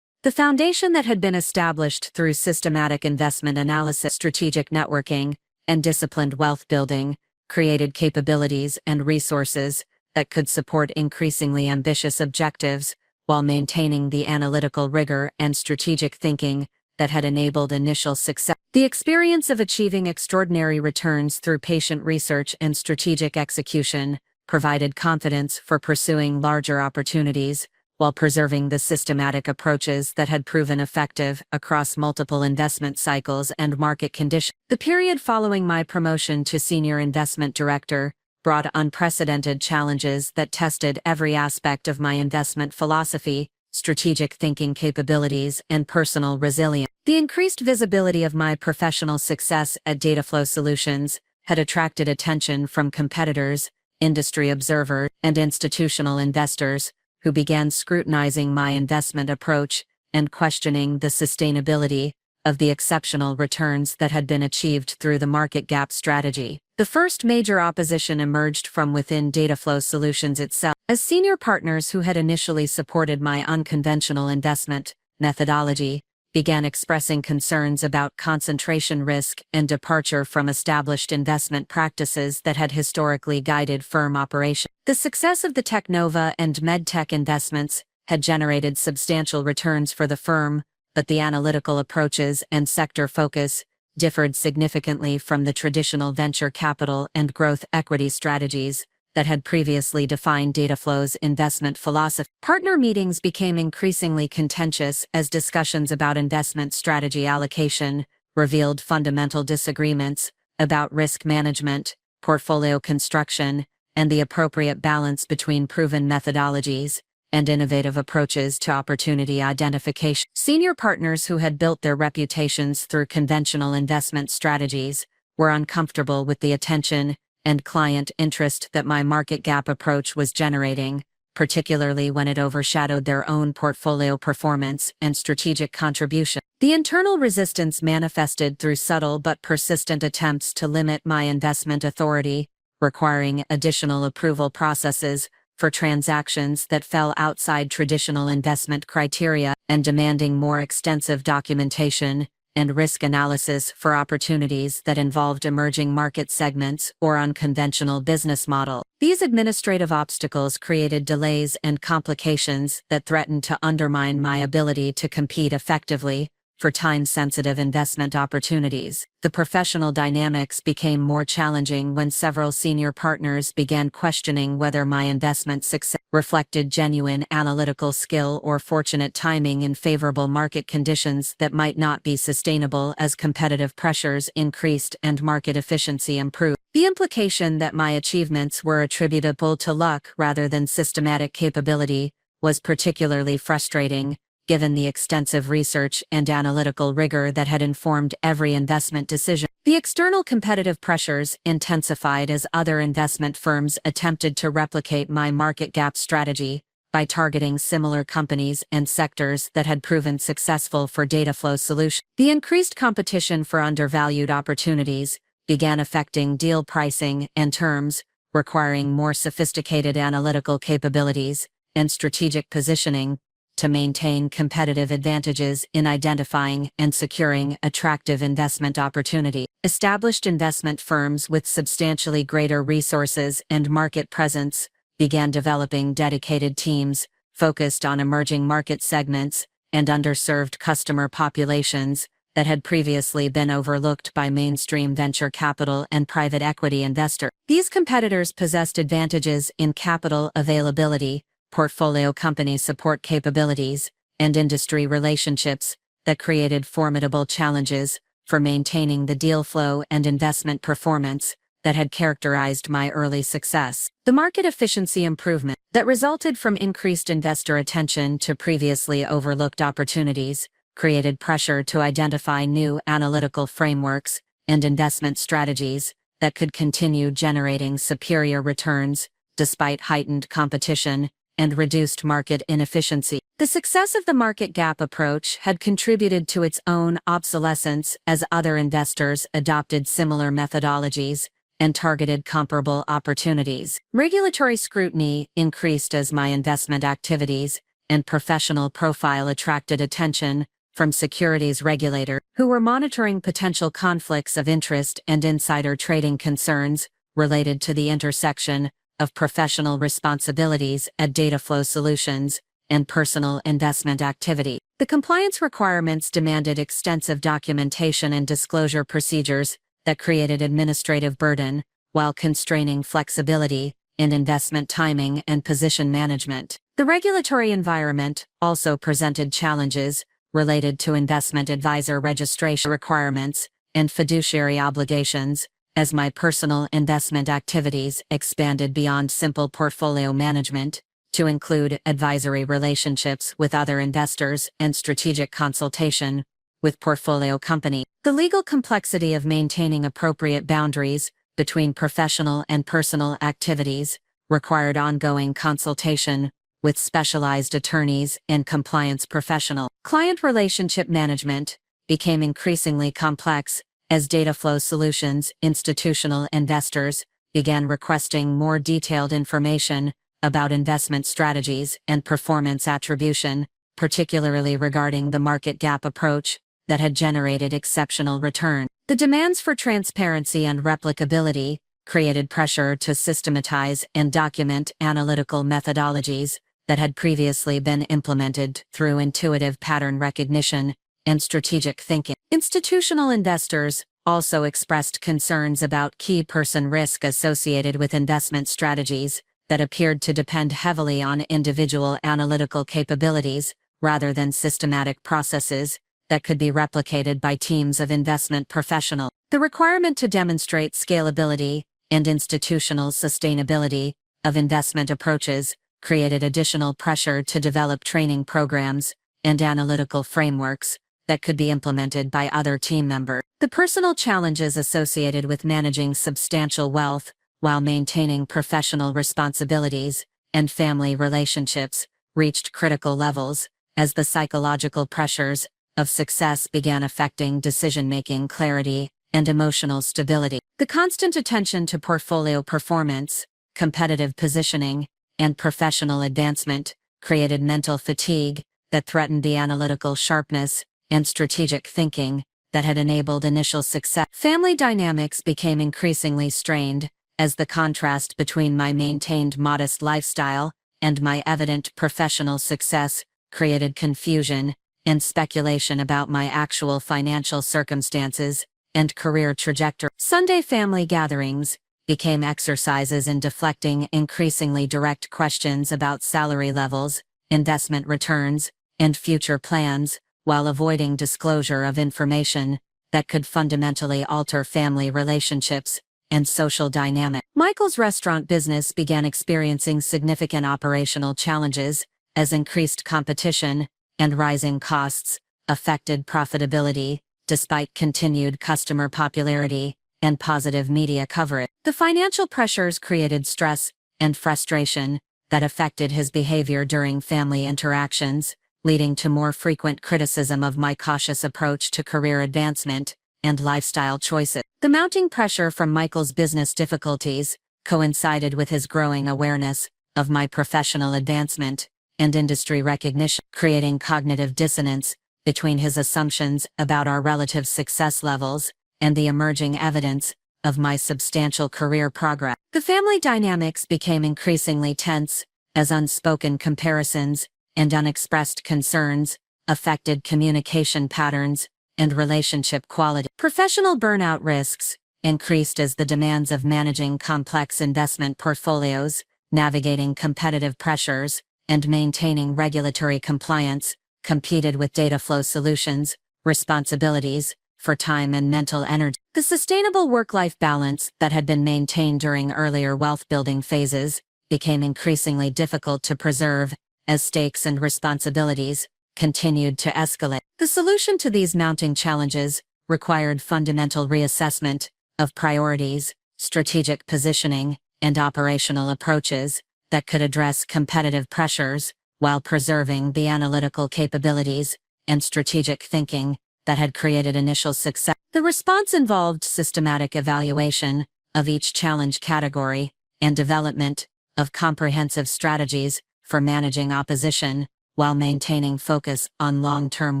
The foundation that had been established through systematic investment analysis, strategic networking, and disciplined wealth building created capabilities and resources that could support increasingly ambitious objectives while maintaining the analytical rigor and strategic thinking that had enabled initial success. The experience of achieving extraordinary returns through patient research and strategic execution provided confidence for pursuing larger opportunities while preserving the systematic approaches that had proven effective across multiple investment cycles and market conditions. The period following my promotion to Senior Investment Director brought unprecedented challenges that tested every aspect of my investment philosophy, strategic thinking capabilities, and personal resilience. The increased visibility of my professional success at Dataflow Solutions had attracted attention from competitors, industry observers, and institutional investors who began scrutinizing my investment approach and questioning the sustainability of the exceptional returns that had been achieved through the market gap strategy. The first major opposition emerged from within Dataflow Solutions itself, as senior partners who had initially supported my unconventional investment methodology began expressing concerns about concentration risk and departure from established investment practices that had historically guided firm operations. The success of the Technova and MedTech investments had generated substantial returns for the firm, but the analytical approaches and sector focus differed significantly from the traditional venture capital and growth equity strategies that had previously defined Dataflow's investment philosophy. Partner meetings became increasingly contentious as discussions about investment strategy allocation revealed fundamental disagreements about risk management, portfolio construction, and the appropriate balance between proven methodologies and innovative approaches to opportunity identification. Senior partners who had built their reputations through conventional investment strategies were uncomfortable with the attention and client interest that my market gap approach was generating, particularly when it overshadowed their own portfolio performance and strategic contribution. The internal resistance manifested through subtle but persistent attempts to limit my investment authority, requiring additional approval processes for transactions that fell outside traditional investment criteria and demanding more extensive documentation and risk analysis for opportunities that involved emerging market segments or unconventional business models. These administrative obstacles created delays and complications that threatened to undermine my ability to compete effectively for time-sensitive investment opportunities. The professional dynamics became more challenging when several senior partners began questioning whether my investment success reflected genuine analytical skill or fortunate timing in favorable market conditions that might not be sustainable as competitive pressures increased and market efficiency improved. The implication that my achievements were attributable to luck rather than systematic capability was particularly frustrating, given the extensive research and analytical rigor that had informed every investment decision. The external competitive pressures intensified as other investment firms attempted to replicate my market gap strategy by targeting similar companies and sectors that had proven successful for Dataflow Solutions. The increased competition for undervalued opportunities began affecting deal pricing and terms, requiring more sophisticated analytical capabilities and strategic positioning to maintain competitive advantages in identifying and securing attractive investment opportunities. Established investment firms with substantially greater resources and market presence began developing dedicated teams focused on emerging market segments and underserved customer populations that had previously been overlooked by mainstream venture capital and private equity investors. These competitors possessed advantages in capital availability, portfolio company support capabilities, and industry relationships that created formidable challenges for maintaining the deal flow and investment performance that had characterized my early success. The market efficiency improvement that resulted from increased investor attention to previously overlooked opportunities created pressure to identify new analytical frameworks and investment strategies that could continue generating superior returns despite heightened competition and reduced market inefficiency. The success of the market gap approach had contributed to its own obsolescence as other investors adopted similar methodologies and targeted comparable opportunities. Regulatory scrutiny increased as my investment activities and professional profile attracted attention from securities regulators who were monitoring potential conflicts of interest and insider trading concerns related to the intersection of professional responsibilities at Dataflow Solutions, and personal investment activity. The compliance requirements demanded extensive documentation and disclosure procedures that created administrative burden, while constraining flexibility in investment timing and position management. The regulatory environment also presented challenges related to investment advisor registration requirements and fiduciary obligations, as my personal investment activities expanded beyond simple portfolio management to include advisory relationships with other investors and strategic consultation with portfolio companies. The legal complexity of maintaining appropriate boundaries between professional and personal activities required ongoing consultation with specialized attorneys and compliance professionals. Client relationship management became increasingly complex as Dataflow Solutions institutional investors began requesting more detailed information about investment strategies and performance attribution, particularly regarding the market gap approach that had generated exceptional return. The demands for transparency and replicability created pressure to systematize and document analytical methodologies that had previously been implemented through intuitive pattern recognition and strategic thinking. Institutional investors also expressed concerns about key person risk associated with investment strategies that appeared to depend heavily on individual analytical capabilities rather than systematic processes that could be replicated by teams of investment professionals. The requirement to demonstrate scalability and institutional sustainability of investment approaches created additional pressure to develop training programs and analytical frameworks that could be implemented by other team members. The personal challenges associated with managing substantial wealth while maintaining professional responsibilities and family relationships reached critical levels as the psychological pressures of success began affecting decision-making clarity and emotional stability. The constant attention to portfolio performance, competitive positioning, and professional advancement created mental fatigue that threatened the analytical sharpness and strategic thinking that had enabled initial success. Family dynamics became increasingly strained as the contrast between my maintained modest lifestyle and my evident professional success created confusion and speculation about my actual financial circumstances and career trajectory. Sunday family gatherings became exercises in deflecting increasingly direct questions about salary levels, investment returns, and future plans, while avoiding disclosure of information that could fundamentally alter family relationships and social dynamics. Michael's restaurant business began experiencing significant operational challenges as increased competition and rising costs affected profitability, despite continued customer popularity and positive media coverage. The financial pressures created stress and frustration that affected his behavior during family interactions, leading to more frequent criticism of my cautious approach to career advancement and lifestyle choices. The mounting pressure from Michael's business difficulties coincided with his growing awareness of my professional advancement and industry recognition, creating cognitive dissonance between his assumptions about our relative success levels and the emerging evidence of my substantial career progress. The family dynamics became increasingly tense as unspoken comparisons and unexpressed concerns affected communication patterns and relationship quality. Professional burnout risks increased as the demands of managing complex investment portfolios, navigating competitive pressures, and maintaining regulatory compliance competed with Dataflow Solutions' responsibilities for time and mental energy. The sustainable work-life balance that had been maintained during earlier wealth-building phases became increasingly difficult to preserve as stakes and responsibilities continued to escalate. The solution to these mounting challenges required fundamental reassessment of priorities, strategic positioning, and operational approaches that could address competitive pressures while preserving the analytical capabilities and strategic thinking that had created initial success. The response involved systematic evaluation of each challenge category and development of comprehensive strategies for managing opposition while maintaining focus on long-term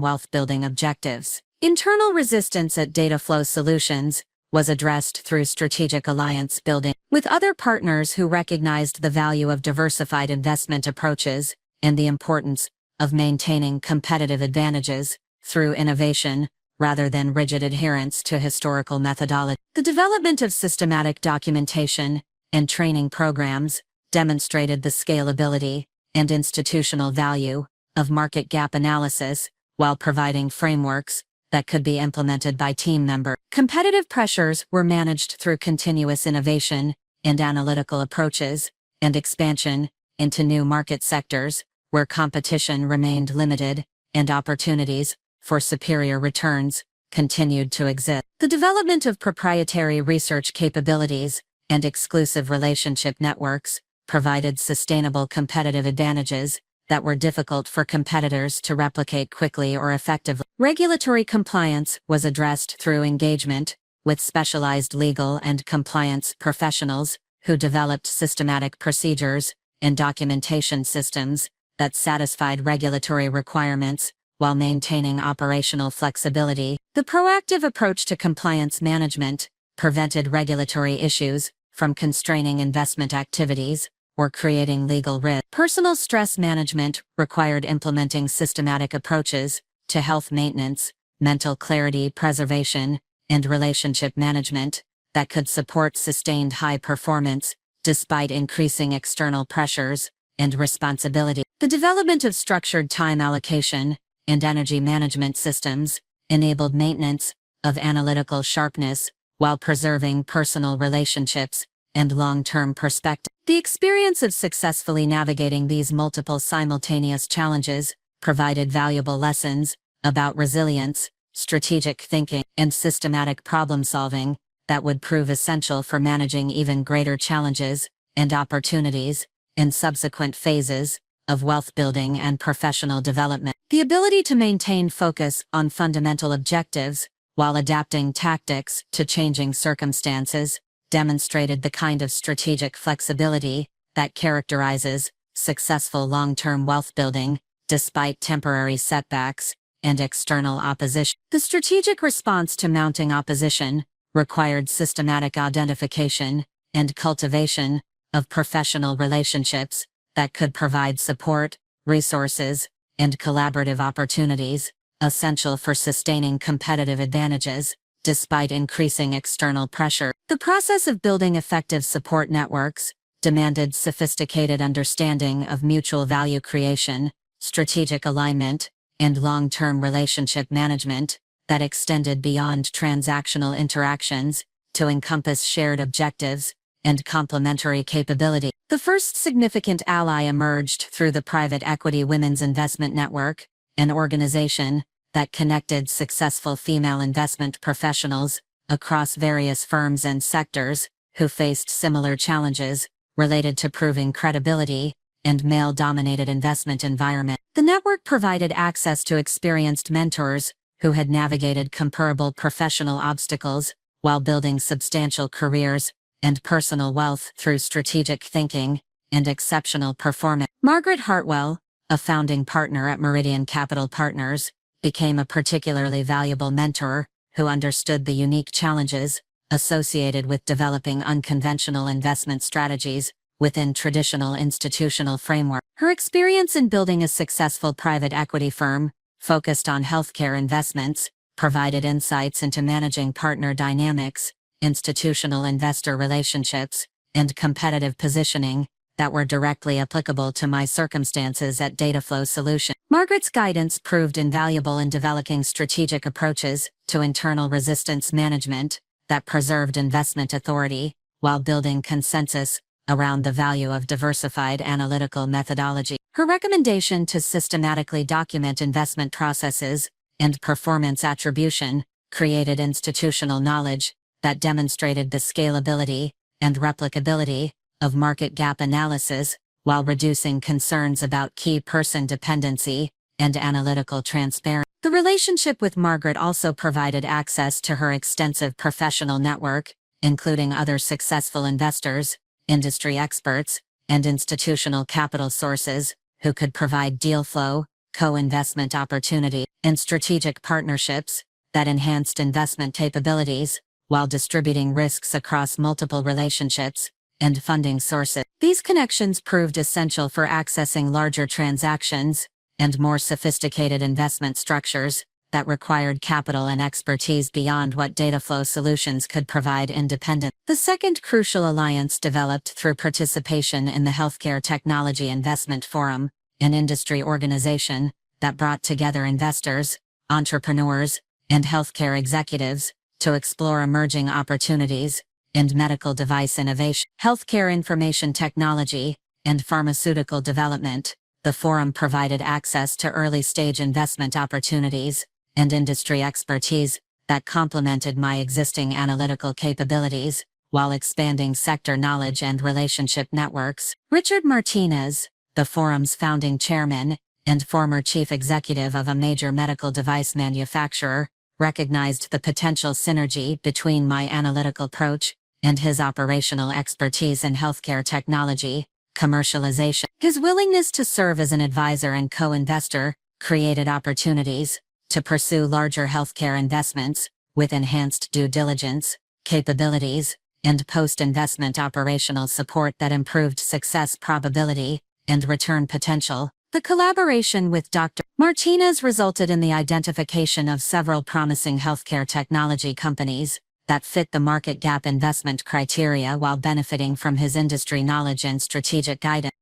wealth-building objectives. Internal resistance at Dataflow Solutions was addressed through strategic alliance building with other partners who recognized the value of diversified investment approaches and the importance of maintaining competitive advantages through innovation rather than rigid adherence to historical methodology. The development of systematic documentation and training programs demonstrated the scalability and institutional value of market gap analysis while providing frameworks that could be implemented by team members. Competitive pressures were managed through continuous innovation and analytical approaches and expansion into new market sectors where competition remained limited and opportunities for superior returns continued to exist. The development of proprietary research capabilities and exclusive relationship networks provided sustainable competitive advantages that were difficult for competitors to replicate quickly or effectively. Regulatory compliance was addressed through engagement with specialized legal and compliance professionals who developed systematic procedures and documentation systems that satisfied regulatory requirements while maintaining operational flexibility. The proactive approach to compliance management prevented regulatory issues from constraining investment activities or creating legal risk. Personal stress management required implementing systematic approaches to health maintenance, mental clarity preservation, and relationship management that could support sustained high performance despite increasing external pressures and responsibility. The development of structured time allocation and energy management systems enabled maintenance of analytical sharpness while preserving personal relationships and long-term perspective. The experience of successfully navigating these multiple simultaneous challenges provided valuable lessons about resilience, strategic thinking, and systematic problem-solving that would prove essential for managing even greater challenges and opportunities in subsequent phases of wealth building and professional development. The ability to maintain focus on fundamental objectives while adapting tactics to changing circumstances demonstrated the kind of strategic flexibility that characterizes successful long-term wealth building despite temporary setbacks and external opposition. The strategic response to mounting opposition required systematic identification and cultivation of professional relationships that could provide support, resources, and collaborative opportunities, essential for sustaining competitive advantages despite increasing external pressure. The process of building effective support networks demanded sophisticated understanding of mutual value creation, strategic alignment, and long-term relationship management that extended beyond transactional interactions to encompass shared objectives and complementary capability. The first significant ally emerged through the Private Equity Women's Investment Network, an organization that connected successful female investment professionals across various firms and sectors who faced similar challenges related to proving credibility and male-dominated investment environment. The network provided access to experienced mentors who had navigated comparable professional obstacles while building substantial careers and personal wealth through strategic thinking and exceptional performance. Margaret Hartwell, a founding partner at Meridian Capital Partners, became a particularly valuable mentor who understood the unique challenges associated with developing unconventional investment strategies within traditional institutional framework. Her experience in building a successful private equity firm focused on healthcare investments provided insights into managing partner dynamics, institutional investor relationships, and competitive positioning that were directly applicable to my circumstances at Dataflow Solutions. Margaret's guidance proved invaluable in developing strategic approaches to internal resistance management that preserved investment authority while building consensus around the value of diversified analytical methodology. Her recommendation to systematically document investment processes and performance attribution created institutional knowledge that demonstrated the scalability and replicability of market gap analysis while reducing concerns about key person dependency and analytical transparency. The relationship with Margaret also provided access to her extensive professional network, including other successful investors, industry experts, and institutional capital sources who could provide deal flow, co-investment opportunity, and strategic partnerships that enhanced investment capabilities while distributing risks across multiple relationships and funding sources. These connections proved essential for accessing larger transactions and more sophisticated investment structures that required capital and expertise beyond what Dataflow Solutions could provide independently. The second crucial alliance developed through participation in the Healthcare Technology Investment Forum, an industry organization that brought together investors, entrepreneurs, and healthcare executives to explore emerging opportunities in medical device innovation, healthcare information technology, and pharmaceutical development. The forum provided access to early-stage investment opportunities and industry expertise that complemented my existing analytical capabilities while expanding sector knowledge and relationship networks. Richard Martinez, the forum's founding chairman and former chief executive of a major medical device manufacturer, recognized the potential synergy between my analytical approach and his operational expertise in healthcare technology commercialization. His willingness to serve as an advisor and co-investor created opportunities to pursue larger healthcare investments with enhanced due diligence capabilities and post-investment operational support that improved success probability and return potential. The collaboration with Dr. Martinez resulted in the identification of several promising healthcare technology companies that fit the market gap investment criteria while benefiting from his industry knowledge and strategic guidance.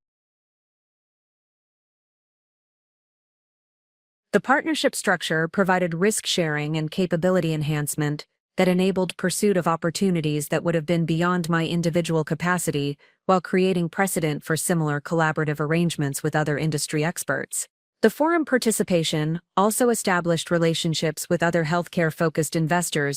The partnership structure provided risk sharing and capability enhancement that enabled pursuit of opportunities that would have been beyond my individual capacity while creating precedent for similar collaborative arrangements with other industry experts. The forum participation also established relationships with other healthcare-focused investors